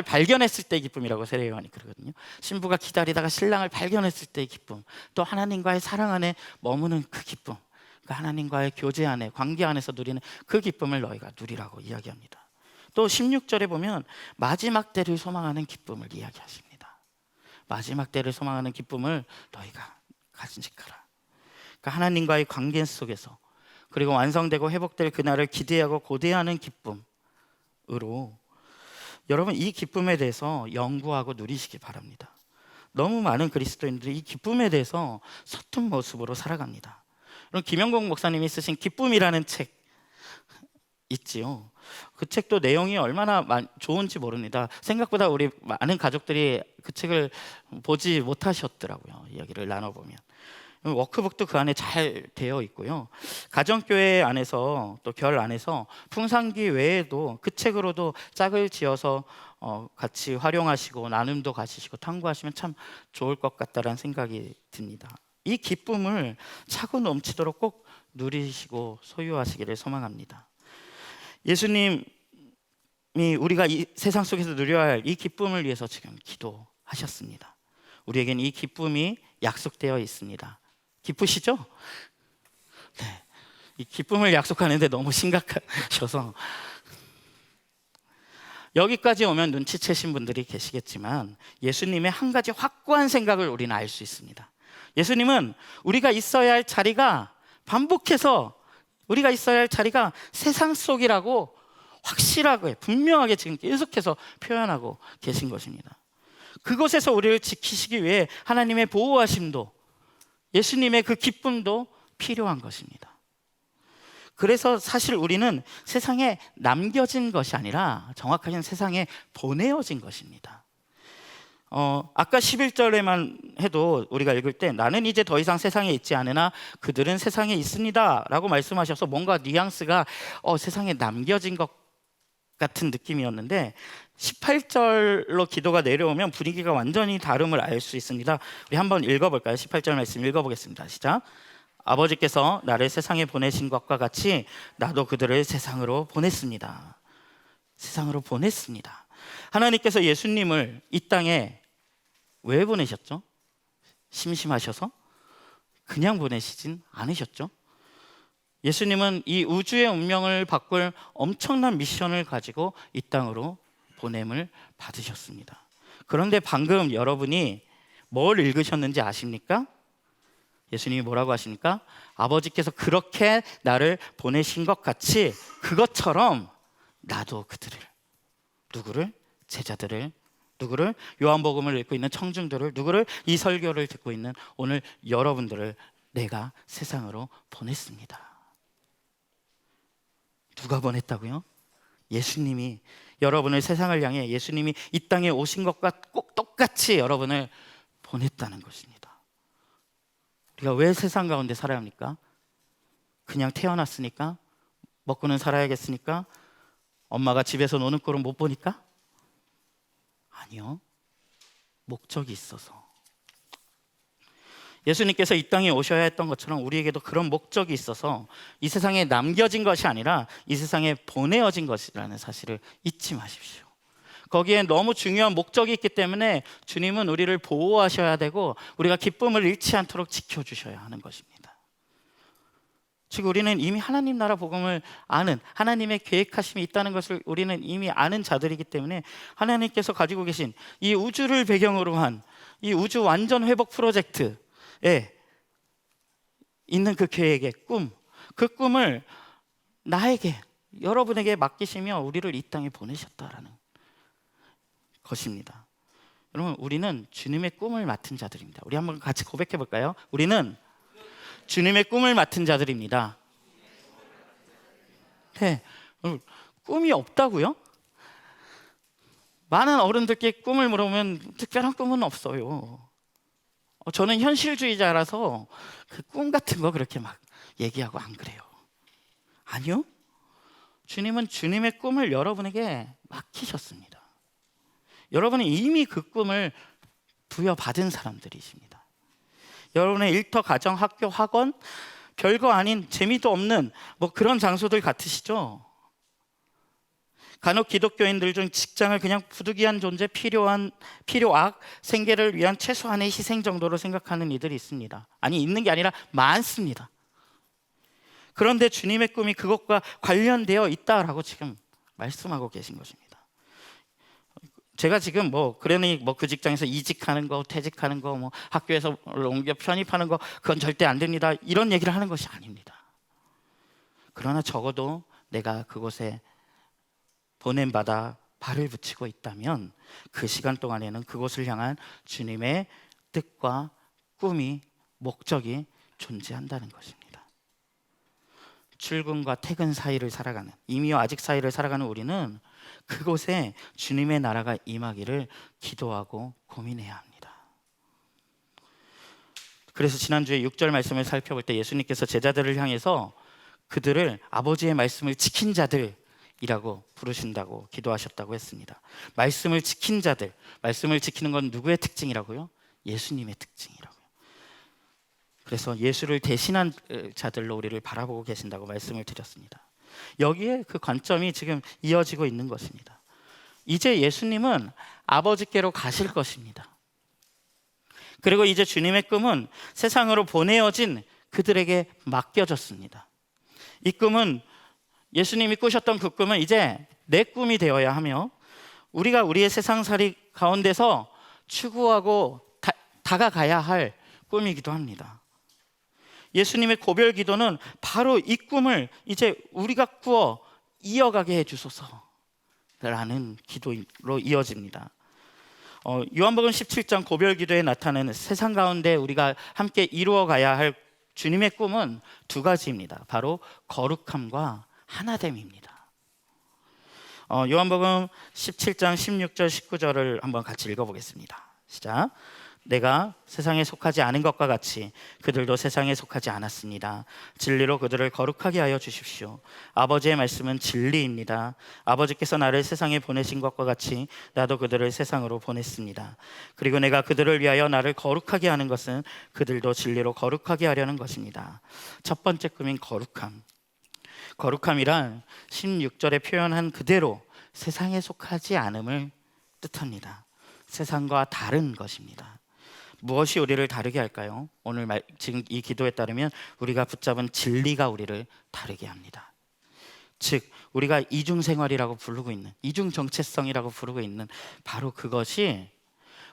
발견했을 때의 기쁨이라고 세례 요한이 그러거든요. 신부가 기다리다가 신랑을 발견했을 때의 기쁨, 또 하나님과의 사랑 안에 머무는 그 기쁨, 그 하나님과의 교제 안에, 관계 안에서 누리는 그 기쁨을 너희가 누리라고 이야기합니다. 또 16절에 보면 마지막 때를 소망하는 기쁨을 이야기하십니다. 마지막 때를 소망하는 기쁨을 너희가 간직하라. 그러니까 하나님과의 관계 속에서, 그리고 완성되고 회복될 그날을 기대하고 고대하는 기쁨으로 여러분 이 기쁨에 대해서 연구하고 누리시기 바랍니다. 너무 많은 그리스도인들이 이 기쁨에 대해서 서툰 모습으로 살아갑니다. 그럼 김영국 목사님이 쓰신 기쁨이라는 책 있지요. 그 책도 내용이 얼마나 좋은지 모릅니다. 생각보다 우리 많은 가족들이 그 책을 보지 못하셨더라고요. 이야기를 나눠보면 워크북도 그 안에 잘 되어 있고요. 가정교회 안에서 또 결 안에서 풍산기 외에도 그 책으로도 짝을 지어서 같이 활용하시고 나눔도 가지시고 탐구하시면 참 좋을 것 같다라는 생각이 듭니다. 이 기쁨을 차고 넘치도록 꼭 누리시고 소유하시기를 소망합니다. 예수님이 우리가 이 세상 속에서 누려야 할 이 기쁨을 위해서 지금 기도하셨습니다. 우리에겐 이 기쁨이 약속되어 있습니다. 기쁘시죠? 네. 이 기쁨을 약속하는데 너무 심각하셔서 여기까지 오면 눈치채신 분들이 계시겠지만 예수님의 한 가지 확고한 생각을 우리는 알 수 있습니다. 예수님은 우리가 있어야 할 자리가, 반복해서 우리가 있어야 할 자리가 세상 속이라고 확실하게 분명하게 지금 계속해서 표현하고 계신 것입니다. 그곳에서 우리를 지키시기 위해 하나님의 보호하심도, 예수님의 그 기쁨도 필요한 것입니다. 그래서 사실 우리는 세상에 남겨진 것이 아니라 정확하게는 세상에 보내어진 것입니다. 아까 11절에만 해도 우리가 읽을 때 나는 이제 더 이상 세상에 있지 않으나 그들은 세상에 있습니다 라고 말씀하셔서 뭔가 뉘앙스가 세상에 남겨진 것 같은 느낌이었는데 18절로 기도가 내려오면 분위기가 완전히 다름을 알 수 있습니다. 우리 한번 읽어볼까요? 18절 말씀 읽어보겠습니다. 시작. 아버지께서 나를 세상에 보내신 것과 같이 나도 그들을 세상으로 보냈습니다. 세상으로 보냈습니다. 하나님께서 예수님을 이 땅에 왜 보내셨죠? 심심하셔서? 그냥 보내시진 않으셨죠? 예수님은 이 우주의 운명을 바꿀 엄청난 미션을 가지고 이 땅으로 보냄을 받으셨습니다. 그런데 방금 여러분이 뭘 읽으셨는지 아십니까? 예수님이 뭐라고 하십니까? 아버지께서 그렇게 나를 보내신 것 같이 그것처럼 나도 그들을, 누구를? 제자들을, 누구를? 요한복음을 읽고 있는 청중들을, 누구를? 이 설교를 듣고 있는 오늘 여러분들을 내가 세상으로 보냈습니다. 누가 보냈다고요? 예수님이 여러분을 세상을 향해, 예수님이 이 땅에 오신 것과 꼭 똑같이 여러분을 보냈다는 것입니다. 우리가 왜 세상 가운데 살아야 합니까? 그냥 태어났으니까? 먹고는 살아야겠으니까? 엄마가 집에서 노는 꼴은 못 보니까? 아니요. 목적이 있어서. 예수님께서 이 땅에 오셔야 했던 것처럼 우리에게도 그런 목적이 있어서 이 세상에 남겨진 것이 아니라 이 세상에 보내어진 것이라는 사실을 잊지 마십시오. 거기에 너무 중요한 목적이 있기 때문에 주님은 우리를 보호하셔야 되고 우리가 기쁨을 잃지 않도록 지켜주셔야 하는 것입니다. 즉 우리는 이미 하나님 나라 복음을 아는, 하나님의 계획하심이 있다는 것을 우리는 이미 아는 자들이기 때문에 하나님께서 가지고 계신 이 우주를 배경으로 한 이 우주 완전 회복 프로젝트에 있는 그 계획의 꿈, 그 꿈을 나에게, 여러분에게 맡기시며 우리를 이 땅에 보내셨다라는 것입니다. 여러분, 우리는 주님의 꿈을 맡은 자들입니다. 우리 한번 같이 고백해 볼까요? 우리는 주님의 꿈을 맡은 자들입니다. 네, 꿈이 없다고요? 많은 어른들께 꿈을 물어보면 특별한 꿈은 없어요. 저는 현실주의자라서 그 꿈 같은 거 그렇게 막 얘기하고 안 그래요. 아니요, 주님은 주님의 꿈을 여러분에게 맡기셨습니다. 여러분은 이미 그 꿈을 부여받은 사람들이십니다. 여러분의 일터, 가정, 학교, 학원, 별거 아닌 재미도 없는 뭐 그런 장소들 같으시죠? 간혹 기독교인들 중 직장을 그냥 부득이한 존재, 필요악, 생계를 위한 최소한의 희생 정도로 생각하는 이들이 있습니다. 아니, 있는 게 아니라 많습니다. 그런데 주님의 꿈이 그것과 관련되어 있다라고 지금 말씀하고 계신 것입니다. 제가 지금 그러니 그 직장에서 이직하는 거, 퇴직하는 거, 학교에서 옮겨 편입하는 거, 그건 절대 안 됩니다, 이런 얘기를 하는 것이 아닙니다. 그러나 적어도 내가 그곳에 보냄받아 발을 붙이고 있다면 그 시간 동안에는 그곳을 향한 주님의 뜻과 꿈이, 목적이 존재한다는 것입니다. 출근과 퇴근 사이를 살아가는, 이미와 아직 사이를 살아가는 우리는 그곳에 주님의 나라가 임하기를 기도하고 고민해야 합니다. 그래서 지난주에 6절 말씀을 살펴볼 때 예수님께서 제자들을 향해서 그들을 아버지의 말씀을 지킨 자들이라고 부르신다고 기도하셨다고 했습니다. 말씀을 지킨 자들, 말씀을 지키는 건 누구의 특징이라고요? 예수님의 특징이라고요. 그래서 예수를 대신한 자들로 우리를 바라보고 계신다고 말씀을 드렸습니다. 여기에 그 관점이 지금 이어지고 있는 것입니다. 이제 예수님은 아버지께로 가실 것입니다. 그리고 이제 주님의 꿈은 세상으로 보내어진 그들에게 맡겨졌습니다. 이 꿈은, 예수님이 꾸셨던 그 꿈은 이제 내 꿈이 되어야 하며 우리가 우리의 세상살이 가운데서 추구하고 다가가야 할 꿈이기도 합니다. 예수님의 고별 기도는 바로 이 꿈을 이제 우리가 꾸어 이어가게 해주소서라는 기도로 이어집니다. 요한복음 17장 고별 기도에 나타나는 세상 가운데 우리가 함께 이루어가야 할 주님의 꿈은 두 가지입니다. 바로 거룩함과 하나됨입니다. 요한복음 17장 16절 19절을 한번 같이 읽어보겠습니다. 시작. 내가 세상에 속하지 않은 것과 같이 그들도 세상에 속하지 않았습니다. 진리로 그들을 거룩하게 하여 주십시오. 아버지의 말씀은 진리입니다. 아버지께서 나를 세상에 보내신 것과 같이 나도 그들을 세상으로 보냈습니다. 그리고 내가 그들을 위하여 나를 거룩하게 하는 것은 그들도 진리로 거룩하게 하려는 것입니다. 첫 번째 꿈인 거룩함. 거룩함이란 16절에 표현한 그대로 세상에 속하지 않음을 뜻합니다. 세상과 다른 것입니다. 무엇이 우리를 다르게 할까요? 오늘 지금 이 기도에 따르면 우리가 붙잡은 진리가 우리를 다르게 합니다. 즉 우리가 이중생활이라고 부르고 있는, 이중정체성이라고 부르고 있는 바로 그것이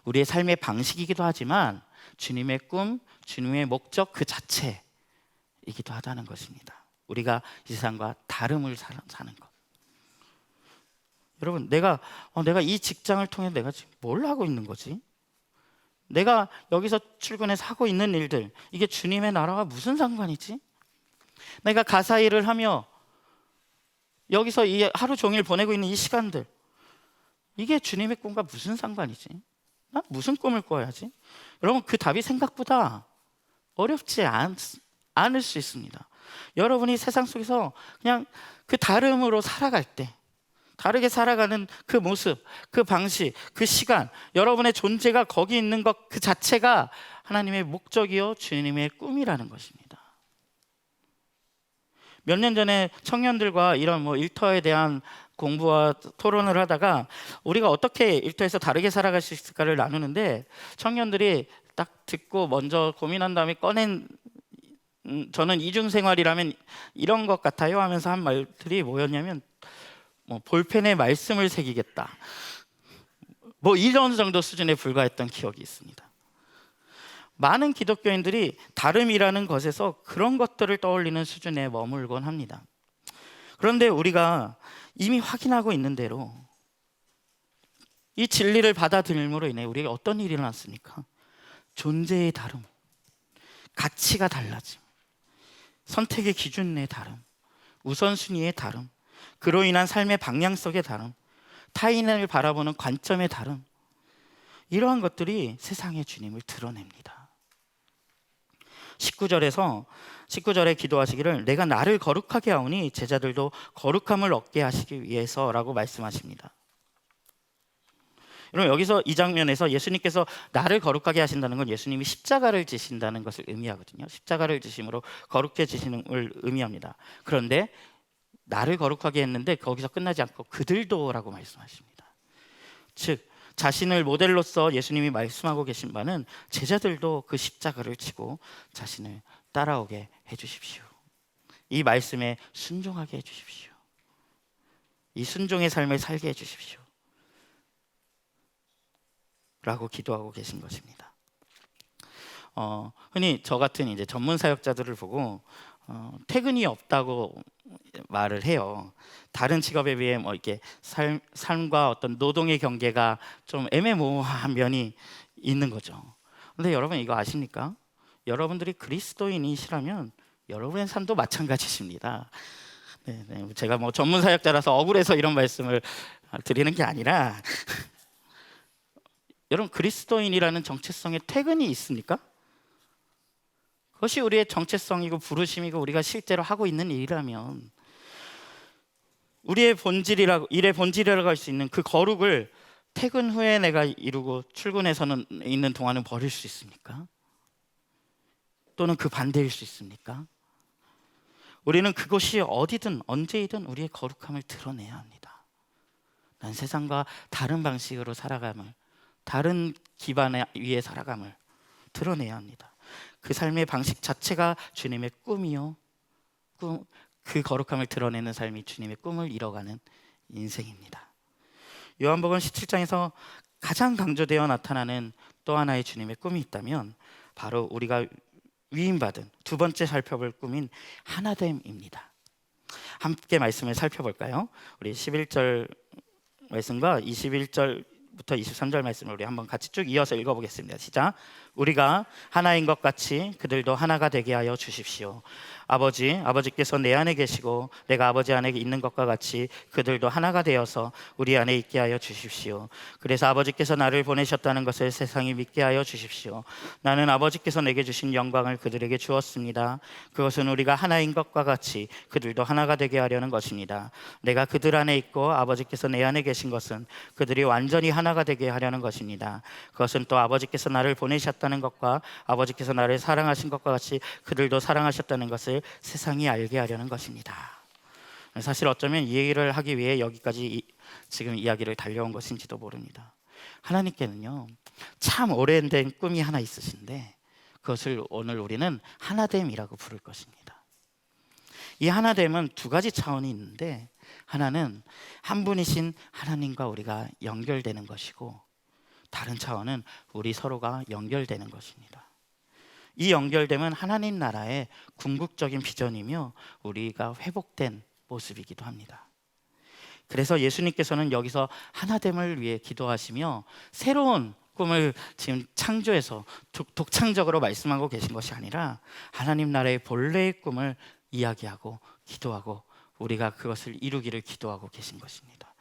우리의 삶의 방식이기도 하지만 주님의 꿈, 주님의 목적 그 자체이기도 하다는 것입니다. 우리가 이 세상과 다름을 사는 것. 여러분, 내가 이 직장을 통해 내가 지금 뭘 하고 있는 거지? 내가 여기서 출근해서 하고 있는 일들, 이게 주님의 나라와 무슨 상관이지? 내가 가사 일을 하며 여기서 이 하루 종일 보내고 있는 이 시간들, 이게 주님의 꿈과 무슨 상관이지? 나 무슨 꿈을 꿔야지? 여러분, 그 답이 생각보다 어렵지 않을 수 있습니다. 여러분이 세상 속에서 그냥 그 다름으로 살아갈 때, 다르게 살아가는 그 모습, 그 방식, 그 시간, 여러분의 존재가 거기 있는 것 그 자체가 하나님의 목적이요 주님의 꿈이라는 것입니다. 몇 년 전에 청년들과 이런 일터에 대한 공부와 토론을 하다가 우리가 어떻게 일터에서 다르게 살아갈 수 있을까를 나누는데 청년들이 딱 듣고 먼저 고민한 다음에 꺼낸 저는 이중생활이라면 이런 것 같아요 하면서 한 말들이 뭐였냐면 뭐 볼펜에 말씀을 새기겠다, 뭐 이런 정도 수준에 불과했던 기억이 있습니다. 많은 기독교인들이 다름이라는 것에서 그런 것들을 떠올리는 수준에 머물곤 합니다. 그런데 우리가 이미 확인하고 있는 대로 이 진리를 받아들임으로 인해 우리에게 어떤 일이 일어났습니까? 존재의 다름, 가치가 달라짐, 선택의 기준의 다름, 우선순위의 다름, 그로 인한 삶의 방향성의 다름, 타인을 바라보는 관점의 다름, 이러한 것들이 세상의 주님을 드러냅니다. 19절에 기도하시기를 내가 나를 거룩하게 하오니 제자들도 거룩함을 얻게 하시기 위해서라고 말씀하십니다. 여러분, 여기서 이 장면에서 예수님께서 나를 거룩하게 하신다는 건 예수님이 십자가를 지신다는 것을 의미하거든요. 십자가를 지심으로 거룩해지시는 걸 의미합니다. 그런데 나를 거룩하게 했는데 거기서 끝나지 않고 그들도라고 말씀하십니다. 즉 자신을 모델로서 예수님이 말씀하고 계신 바는 제자들도 그 십자가를 지고 자신을 따라오게 해주십시오. 이 말씀에 순종하게 해주십시오. 이 순종의 삶을 살게 해주십시오 라고 기도하고 계신 것입니다. 흔히 저 같은 이제 전문 사역자들을 보고 퇴근이 없다고 말을 해요. 다른 직업에 비해 뭐 이렇게 삶과 어떤 노동의 경계가 좀 애매모호한 면이 있는 거죠. 근데 여러분 이거 아십니까? 여러분들이 그리스도인이시라면 여러분의 삶도 마찬가지십니다. 네. 제가 뭐 전문 사역자라서 억울해서 이런 말씀을 드리는 게 아니라 여러분, 그리스도인이라는 정체성에 퇴근이 있습니까? 그것이 우리의 정체성이고 부르심이고 우리가 실제로 하고 있는 일이라면 우리의 일의 본질이라고 할 수 있는 그 거룩을 퇴근 후에 내가 이루고 출근해서는 있는 동안은 버릴 수 있습니까? 또는 그 반대일 수 있습니까? 우리는 그것이 어디든 언제이든 우리의 거룩함을 드러내야 합니다. 난 세상과 다른 방식으로 살아감을, 다른 기반 위에 살아감을 드러내야 합니다. 그 삶의 방식 자체가 주님의 꿈이요, 그 거룩함을 드러내는 삶이 주님의 꿈을 이뤄가는 인생입니다. 요한복음 17장에서 가장 강조되어 나타나는 또 하나의 주님의 꿈이 있다면 바로 우리가 위임받은 두 번째 살펴볼 꿈인 하나됨입니다. 함께 말씀을 살펴볼까요? 우리 11절 말씀과 21절부터 23절 말씀을 우리 한번 같이 쭉 이어서 읽어보겠습니다. 시작. 우리가 하나인 것 같이 그들도 하나가 되게 하여 주십시오. 아버지께서 내 안에 계시고 내가 아버지 안에 있는 것과 같이 그들도 하나가 되어서 우리 안에 있게 하여 주십시오. 그래서 아버지께서 나를 보내셨다는 것을 세상이 믿게 하여 주십시오. 나는 아버지께서 내게 주신 영광을 그들에게 주었습니다. 그것은 우리가 하나인 것과 같이 그들도 하나가 되게 하려는 것입니다. 내가 그들 안에 있고 아버지께서 내 안에 계신 것은 그들이 완전히 하나가 되게 하려는 것입니다. 그것은 또 아버지께서 나를 보내셨다는 것과 아버지께서 나를 사랑하신 것과 같이 그들도 사랑하셨다는 것을 세상이 알게 하려는 것입니다. 사실 어쩌면 이 얘기를 하기 위해 여기까지 지금 이야기를 달려온 것인지도 모릅니다. 하나님께는요 참 오래된 꿈이 하나 있으신데 그것을 오늘 우리는 하나됨이라고 부를 것입니다. 이 하나됨은 두 가지 차원이 있는데 하나는 한 분이신 하나님과 우리가 연결되는 것이고 다른 차원은 우리 서로가 연결되는 것입니다. 이 연결됨은 하나님 나라의 궁극적인 비전이며 우리가 회복된 모습이기도 합니다. 그래서 예수님께서는 여기서 하나됨을 위해 기도하시며 새로운 꿈을 지금 창조해서 독창적으로 말씀하고 계신 것이 아니라 하나님 나라의 본래의 꿈을 이야기하고 기도하고 우리가 그것을 이루기를 기도하고 계신 것입니다.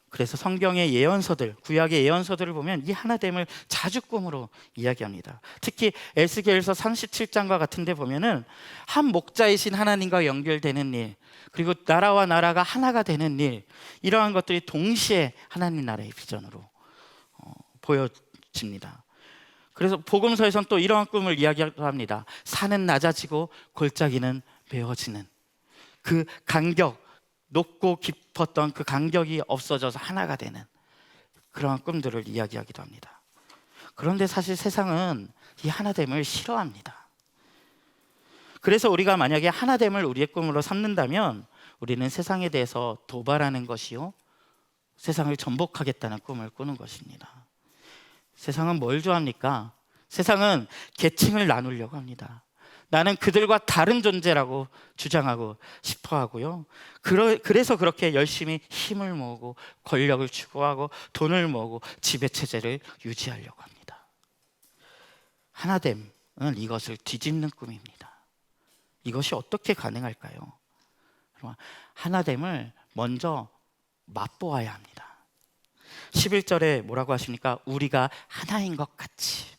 그래서 성경의 예언서들, 구약의 예언서들을 보면 이 하나됨을 자주 꿈으로 이야기합니다. 특히 에스겔서 37장과 같은 데 보면은 한 목자이신 하나님과 연결되는 일, 그리고 나라와 나라가 하나가 되는 일, 이러한 것들이 동시에 하나님 나라의 비전으로 보여집니다. 그래서 복음서에서는 또 이러한 꿈을 이야기합니다. 산은 낮아지고 골짜기는 메워지는 그 간격, 높고 깊었던 그 간격이 없어져서 하나가 되는 그러한 꿈들을 이야기하기도 합니다. 그런데 사실 세상은 이 하나됨을 싫어합니다. 그래서 우리가 만약에 하나됨을 우리의 꿈으로 삼는다면 우리는 세상에 대해서 도발하는 것이요, 세상을 전복하겠다는 꿈을 꾸는 것입니다. 세상은 뭘 좋아합니까? 세상은 계층을 나누려고 합니다. 나는 그들과 다른 존재라고 주장하고 싶어 하고요. 그래서 그렇게 열심히 힘을 모으고 권력을 추구하고 돈을 모으고 지배체제를 유지하려고 합니다. 하나됨은 이것을 뒤집는 꿈입니다. 이것이 어떻게 가능할까요? 하나됨을 먼저 맛보아야 합니다. 11절에 뭐라고 하십니까? 우리가 하나인 것 같이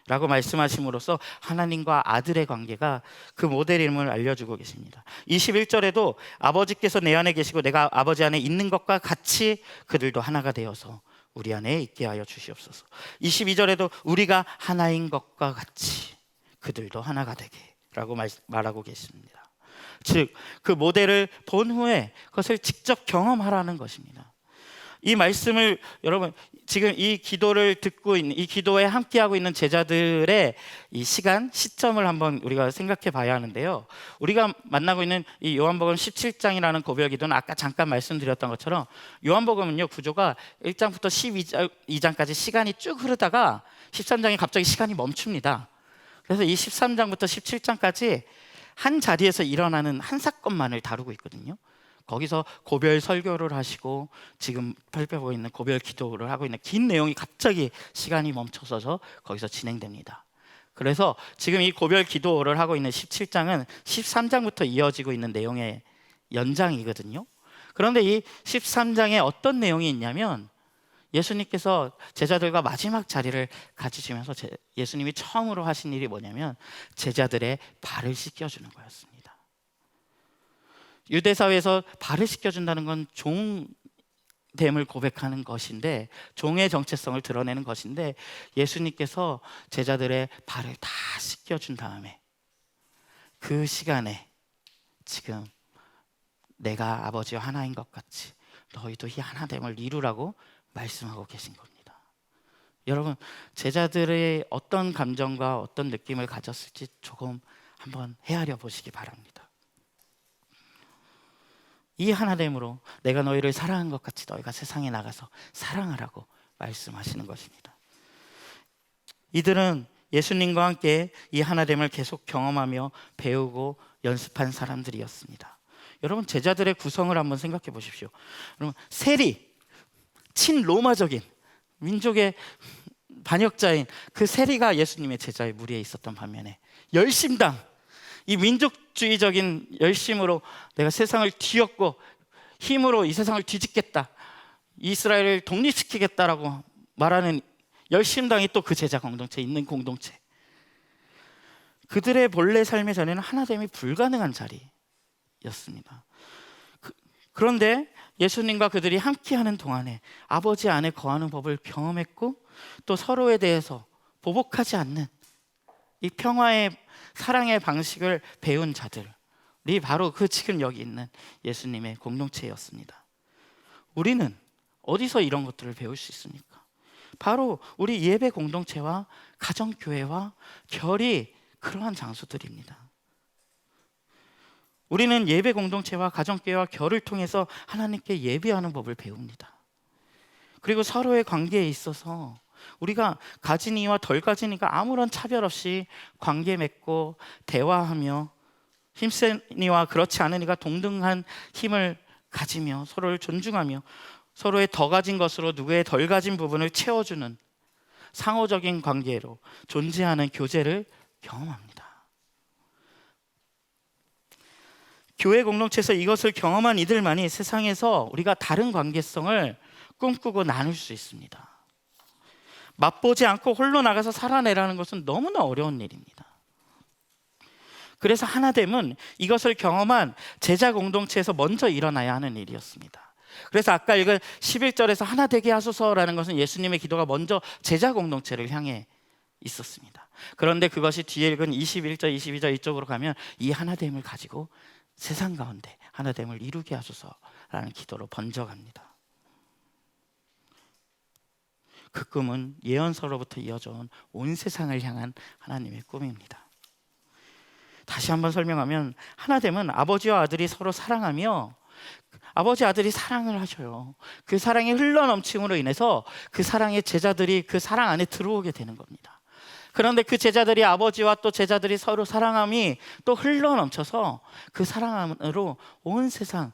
라고 말씀하심으로써 하나님과 아들의 관계가 그 모델임을 알려주고 계십니다. 21절에도 아버지께서 내 안에 계시고 내가 아버지 안에 있는 것과 같이 그들도 하나가 되어서 우리 안에 있게 하여 주시옵소서. 22절에도 우리가 하나인 것과 같이 그들도 하나가 되게 라고 말하고 계십니다. 즉 그 모델을 본 후에 그것을 직접 경험하라는 것입니다. 이 말씀을 여러분 지금 이 기도를 듣고 있는, 이 기도에 함께하고 있는 제자들의 이 시점을 한번 우리가 생각해 봐야 하는데요. 우리가 만나고 있는 이 요한복음 17장이라는 고별기도는 아까 잠깐 말씀드렸던 것처럼 요한복음은요, 구조가 1장부터 12장까지 시간이 쭉 흐르다가 13장에 갑자기 시간이 멈춥니다. 그래서 이 13장부터 17장까지 한 자리에서 일어나는 한 사건만을 다루고 있거든요. 거기서 고별 설교를 하시고 지금 발표하고 있는 고별 기도를 하고 있는 긴 내용이 갑자기 시간이 멈춰서서 거기서 진행됩니다. 그래서 지금 이 고별 기도를 하고 있는 17장은 13장부터 이어지고 있는 내용의 연장이거든요. 그런데 이 13장에 어떤 내용이 있냐면 예수님께서 제자들과 마지막 자리를 가지시면서 예수님이 처음으로 하신 일이 뭐냐면 제자들의 발을 씻겨주는 거였습니다. 유대 사회에서 발을 씻겨준다는 건 종됨을 고백하는 것인데, 종의 정체성을 드러내는 것인데, 예수님께서 제자들의 발을 다 씻겨준 다음에 그 시간에 지금 내가 아버지와 하나인 것 같이 너희도 이 하나됨을 이루라고 말씀하고 계신 겁니다. 여러분, 제자들의 어떤 감정과 어떤 느낌을 가졌을지 조금 한번 헤아려 보시기 바랍니다. 이 하나됨으로 내가 너희를 사랑한 것 같이 너희가 세상에 나가서 사랑하라고 말씀하시는 것입니다. 이들은 예수님과 함께 이 하나됨을 계속 경험하며 배우고 연습한 사람들이었습니다. 여러분, 제자들의 구성을 한번 생각해 보십시오. 여러분, 세리, 친로마적인 민족의 반역자인 그 세리가 예수님의 제자의 무리에 있었던 반면에 열심당, 이 민족주의적인 열심으로 내가 세상을 뒤엎고 힘으로 이 세상을 뒤집겠다, 이스라엘을 독립시키겠다라고 말하는 열심당이 또 그 제자 공동체에 있는 공동체, 그들의 본래 삶의 전에는 하나됨이 불가능한 자리였습니다. 그런데 예수님과 그들이 함께하는 동안에 아버지 안에 거하는 법을 경험했고 또 서로에 대해서 보복하지 않는 이 평화의 사랑의 방식을 배운 자들이 바로 그 지금 여기 있는 예수님의 공동체였습니다. 우리는 어디서 이런 것들을 배울 수 있습니까? 바로 우리 예배 공동체와 가정교회와 결이 그러한 장소들입니다. 우리는 예배 공동체와 가정교회와 결을 통해서 하나님께 예배하는 법을 배웁니다. 그리고 서로의 관계에 있어서 우리가 가진 이와 덜 가진 이가 아무런 차별 없이 관계 맺고 대화하며 힘센 이와 그렇지 않은 이가 동등한 힘을 가지며 서로를 존중하며 서로의 더 가진 것으로 누구의 덜 가진 부분을 채워주는 상호적인 관계로 존재하는 교제를 경험합니다. 교회 공동체에서 이것을 경험한 이들만이 세상에서 우리가 다른 관계성을 꿈꾸고 나눌 수 있습니다. 맛보지 않고 홀로 나가서 살아내라는 것은 너무나 어려운 일입니다. 그래서 하나됨은 이것을 경험한 제자 공동체에서 먼저 일어나야 하는 일이었습니다. 그래서 아까 읽은 11절에서 하나 되게 하소서라는 것은 예수님의 기도가 먼저 제자 공동체를 향해 있었습니다. 그런데 그것이 뒤에 읽은 21절, 22절 이쪽으로 가면 이 하나됨을 가지고 세상 가운데 하나됨을 이루게 하소서 기도로 번져갑니다. 그 꿈은 예언서로부터 이어져온 온 세상을 향한 하나님의 꿈입니다. 다시 한번 설명하면 하나됨은 아버지와 아들이 서로 사랑하며 아버지 아들이 사랑을 하셔요. 그 사랑이 흘러넘침으로 인해서 그 사랑의 제자들이 그 사랑 안에 들어오게 되는 겁니다. 그런데 그 제자들이 아버지와 또 제자들이 서로 사랑함이 또 흘러넘쳐서 그 사랑 안으로 온 세상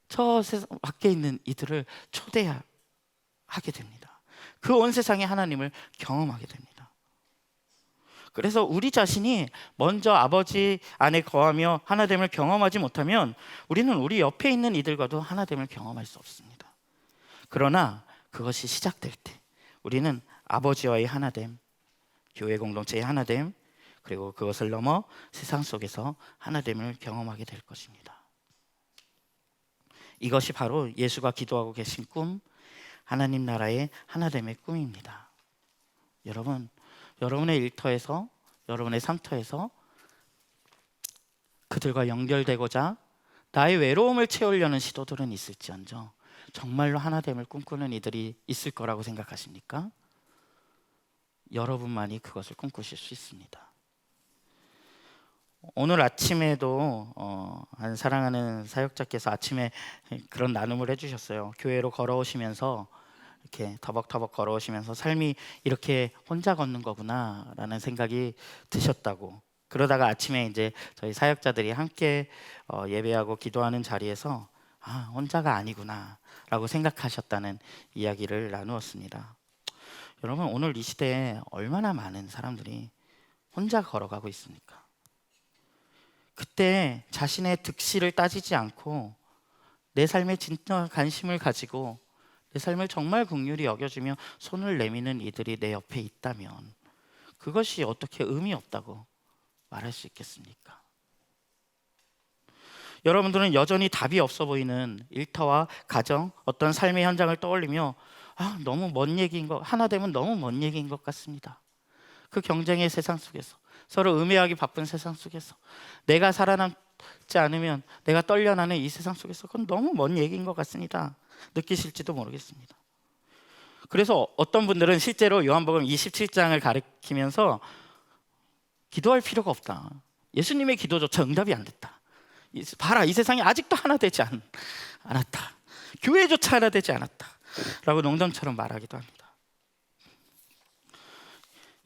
저 세상 밖에 있는 이들을 초대하게 됩니다. 그 온 세상에 하나님을 경험하게 됩니다. 그래서 우리 자신이 먼저 아버지 안에 거하며 하나됨을 경험하지 못하면 우리는 우리 옆에 있는 이들과도 하나됨을 경험할 수 없습니다. 그러나 그것이 시작될 때 우리는 아버지와의 하나됨, 교회 공동체의 하나됨, 그리고 그것을 넘어 세상 속에서 하나됨을 경험하게 될 것입니다. 이것이 바로 예수가 기도하고 계신 꿈, 하나님 나라의 하나됨의 꿈입니다. 여러분, 여러분의 일터에서, 여러분의 상터에서 그들과 연결되고자 나의 외로움을 채우려는 시도들은 있을지언정 정말로 하나됨을 꿈꾸는 이들이 있을 거라고 생각하십니까? 여러분만이 그것을 꿈꾸실 수 있습니다. 오늘 아침에도 한 사랑하는 사역자께서 아침에 그런 나눔을 해주셨어요. 교회로 걸어오시면서 이렇게 터벅터벅 걸어오시면서 삶이 이렇게 혼자 걷는 거구나 라는 생각이 드셨다고. 그러다가 아침에 이제 저희 사역자들이 함께 예배하고 기도하는 자리에서 혼자가 아니구나 라고 생각하셨다는 이야기를 나누었습니다. 여러분, 오늘 이 시대에 얼마나 많은 사람들이 혼자 걸어가고 있습니까? 그때 자신의 득실을 따지지 않고 내 삶에 진짜 관심을 가지고 내 삶을 정말 긍휼히 여겨주며 손을 내미는 이들이 내 옆에 있다면 그것이 어떻게 의미 없다고 말할 수 있겠습니까? 여러분들은 여전히 답이 없어 보이는 일터와 가정, 어떤 삶의 현장을 떠올리며 너무 먼 얘기인 것, 하나 되면 너무 먼 얘기인 것 같습니다. 그 경쟁의 세상 속에서, 서로 음해하기 바쁜 세상 속에서 내가 살아남지 않으면 내가 떨려나는 이 세상 속에서 그건 너무 먼 얘기인 것 같습니다. 느끼실지도 모르겠습니다. 그래서 어떤 분들은 실제로 요한복음 27장을 가리키면서 기도할 필요가 없다. 예수님의 기도조차 응답이 안 됐다. 봐라, 이 세상이 아직도 하나 되지 않았다. 교회조차 하나 되지 않았다 라고 농담처럼 말하기도 합니다.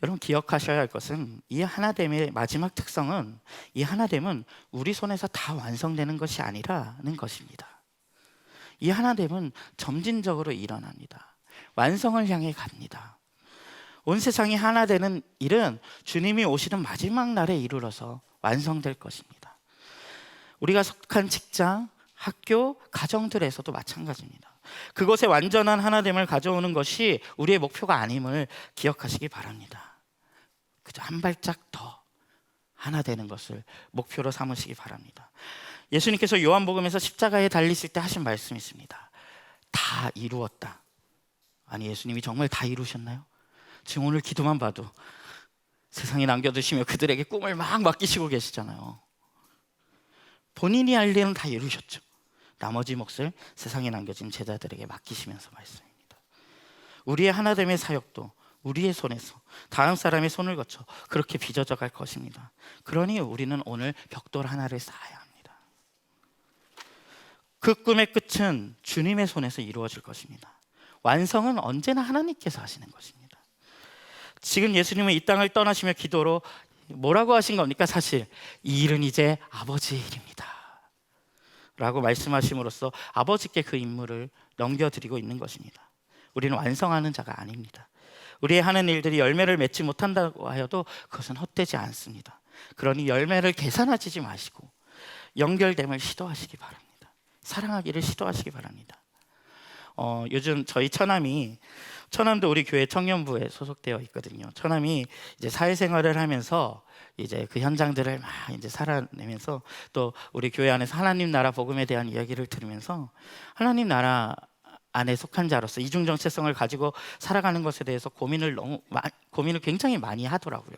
여러분, 기억하셔야 할 것은 이 하나됨의 마지막 특성은, 이 하나됨은 우리 손에서 다 완성되는 것이 아니라는 것입니다. 이 하나됨은 점진적으로 일어납니다. 완성을 향해 갑니다. 온 세상이 하나 되는 일은 주님이 오시는 마지막 날에 이르러서 완성될 것입니다. 우리가 속한 직장, 학교, 가정들에서도 마찬가지입니다. 그곳에 완전한 하나됨을 가져오는 것이 우리의 목표가 아님을 기억하시기 바랍니다. 그저 한 발짝 더 하나 되는 것을 목표로 삼으시기 바랍니다. 예수님께서 요한복음에서 십자가에 달리실 때 하신 말씀이 있습니다. 다 이루었다. 아니, 예수님이 정말 다 이루셨나요? 지금 오늘 기도만 봐도 세상에 남겨두시며 그들에게 꿈을 막 맡기시고 계시잖아요. 본인이 할 일은 다 이루셨죠. 나머지 몫을 세상에 남겨진 제자들에게 맡기시면서 말씀입니다. 우리의 하나됨의 사역도 우리의 손에서 다음 사람의 손을 거쳐 그렇게 빚어져 갈 것입니다. 그러니 우리는 오늘 벽돌 하나를 쌓아야 합니다. 그 꿈의 끝은 주님의 손에서 이루어질 것입니다. 완성은 언제나 하나님께서 하시는 것입니다. 지금 예수님은 이 땅을 떠나시며 기도로 뭐라고 하신 겁니까? 사실 이 일은 이제 아버지의 일입니다 라고 말씀하심으로써 아버지께 그 임무를 넘겨드리고 있는 것입니다. 우리는 완성하는 자가 아닙니다. 우리의 하는 일들이 열매를 맺지 못한다고 하여도 그것은 헛되지 않습니다. 그러니 열매를 계산하지 마시고 연결됨을 시도하시기 바랍니다. 사랑하기를 시도하시기 바랍니다. 요즘 저희 처남도 우리 교회 청년부에 소속되어 있거든요. 처남이 이제 사회생활을 하면서 이제 그 현장들을 막 이제 살아내면서 또 우리 교회 안에서 하나님 나라 복음에 대한 이야기를 들으면서 하나님 나라 안에 속한 자로서 이중 정체성을 가지고 살아가는 것에 대해서 고민을 굉장히 많이 하더라고요.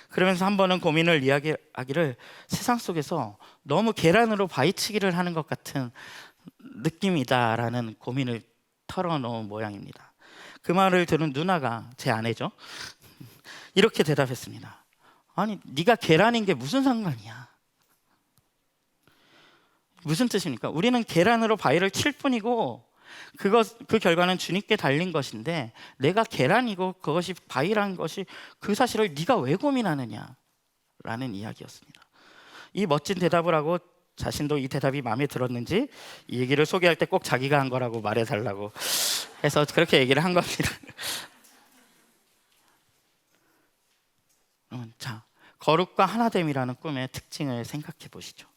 그러면서 한 번은 고민을 이야기하기를 세상 속에서 너무 계란으로 바위치기를 하는 것 같은 느낌이다라는 고민을 털어놓은 모양입니다. 그 말을 들은 누나가, 제 아내죠, 이렇게 대답했습니다. 아니, 네가 계란인 게 무슨 상관이야? 무슨 뜻입니까? 우리는 계란으로 바위를 칠 뿐이고 그 결과는 주님께 달린 것인데, 내가 계란이고 그것이 바위라는 것이, 그 사실을 네가 왜 고민하느냐? 라는 이야기였습니다. 이 멋진 대답을 하고 자신도 이 대답이 마음에 들었는지 이 얘기를 소개할 때 꼭 자기가 한 거라고 말해달라고 해서 그렇게 얘기를 한 겁니다. 자, 거룩과 하나됨이라는 꿈의 특징을 생각해 보시죠.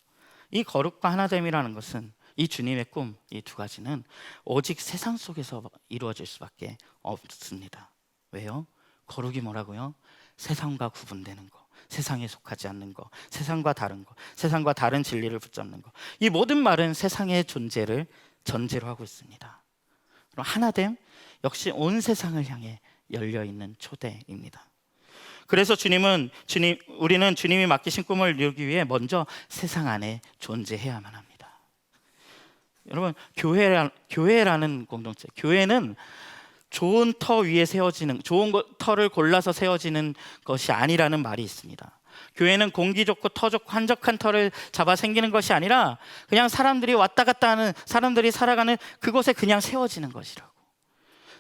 이 거룩과 하나됨이라는 것은, 이 주님의 꿈, 이 두 가지는 오직 세상 속에서 이루어질 수밖에 없습니다. 왜요? 거룩이 뭐라고요? 세상과 구분되는 거, 세상에 속하지 않는 거, 세상과 다른 거, 세상과 다른 진리를 붙잡는 거. 이 모든 말은 세상의 존재를 전제로 하고 있습니다. 그럼 하나됨 역시 온 세상을 향해 열려 있는 초대입니다. 그래서 우리는 주님이 맡기신 꿈을 이루기 위해 먼저 세상 안에 존재해야만 합니다. 여러분, 교회라는 공동체, 교회는 좋은 터 위에 세워지는, 좋은 터를 골라서 세워지는 것이 아니라는 말이 있습니다. 교회는 공기 좋고 터 좋고 한적한 터를 잡아 생기는 것이 아니라 그냥 사람들이 왔다 갔다 하는, 사람들이 살아가는 그곳에 그냥 세워지는 것이라고,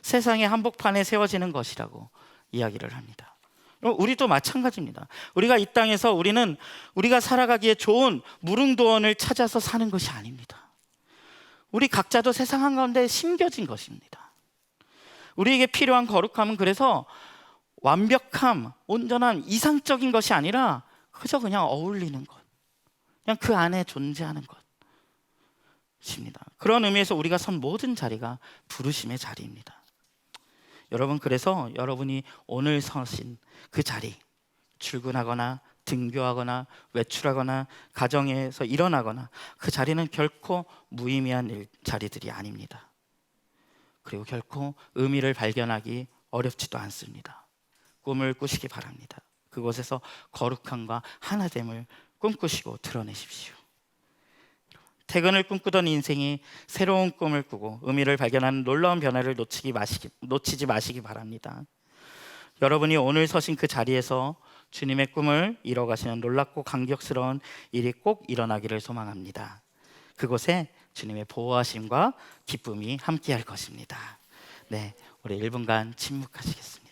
세상의 한복판에 세워지는 것이라고 이야기를 합니다. 우리도 마찬가지입니다. 우리가 이 땅에서 우리가 살아가기에 좋은 무릉도원을 찾아서 사는 것이 아닙니다. 우리 각자도 세상 한가운데 심겨진 것입니다. 우리에게 필요한 거룩함은 그래서 완벽함, 온전한 이상적인 것이 아니라 그저 그냥 어울리는 것, 그냥 그 안에 존재하는 것입니다. 그런 의미에서 우리가 선 모든 자리가 부르심의 자리입니다. 여러분, 그래서 여러분이 오늘 서신 그 자리, 출근하거나 등교하거나 외출하거나 가정에서 일어나거나, 그 자리는 결코 무의미한 자리들이 아닙니다. 그리고 결코 의미를 발견하기 어렵지도 않습니다. 꿈을 꾸시기 바랍니다. 그곳에서 거룩함과 하나됨을 꿈꾸시고 드러내십시오. 퇴근을 꿈꾸던 인생이 새로운 꿈을 꾸고 의미를 발견하는 놀라운 변화를 놓치지 마시기 바랍니다. 여러분이 오늘 서신 그 자리에서 주님의 꿈을 이뤄가시는 놀랍고 감격스러운 일이 꼭 일어나기를 소망합니다. 그곳에 주님의 보호하심과 기쁨이 함께할 것입니다. 네, 우리 1분간 침묵하시겠습니다.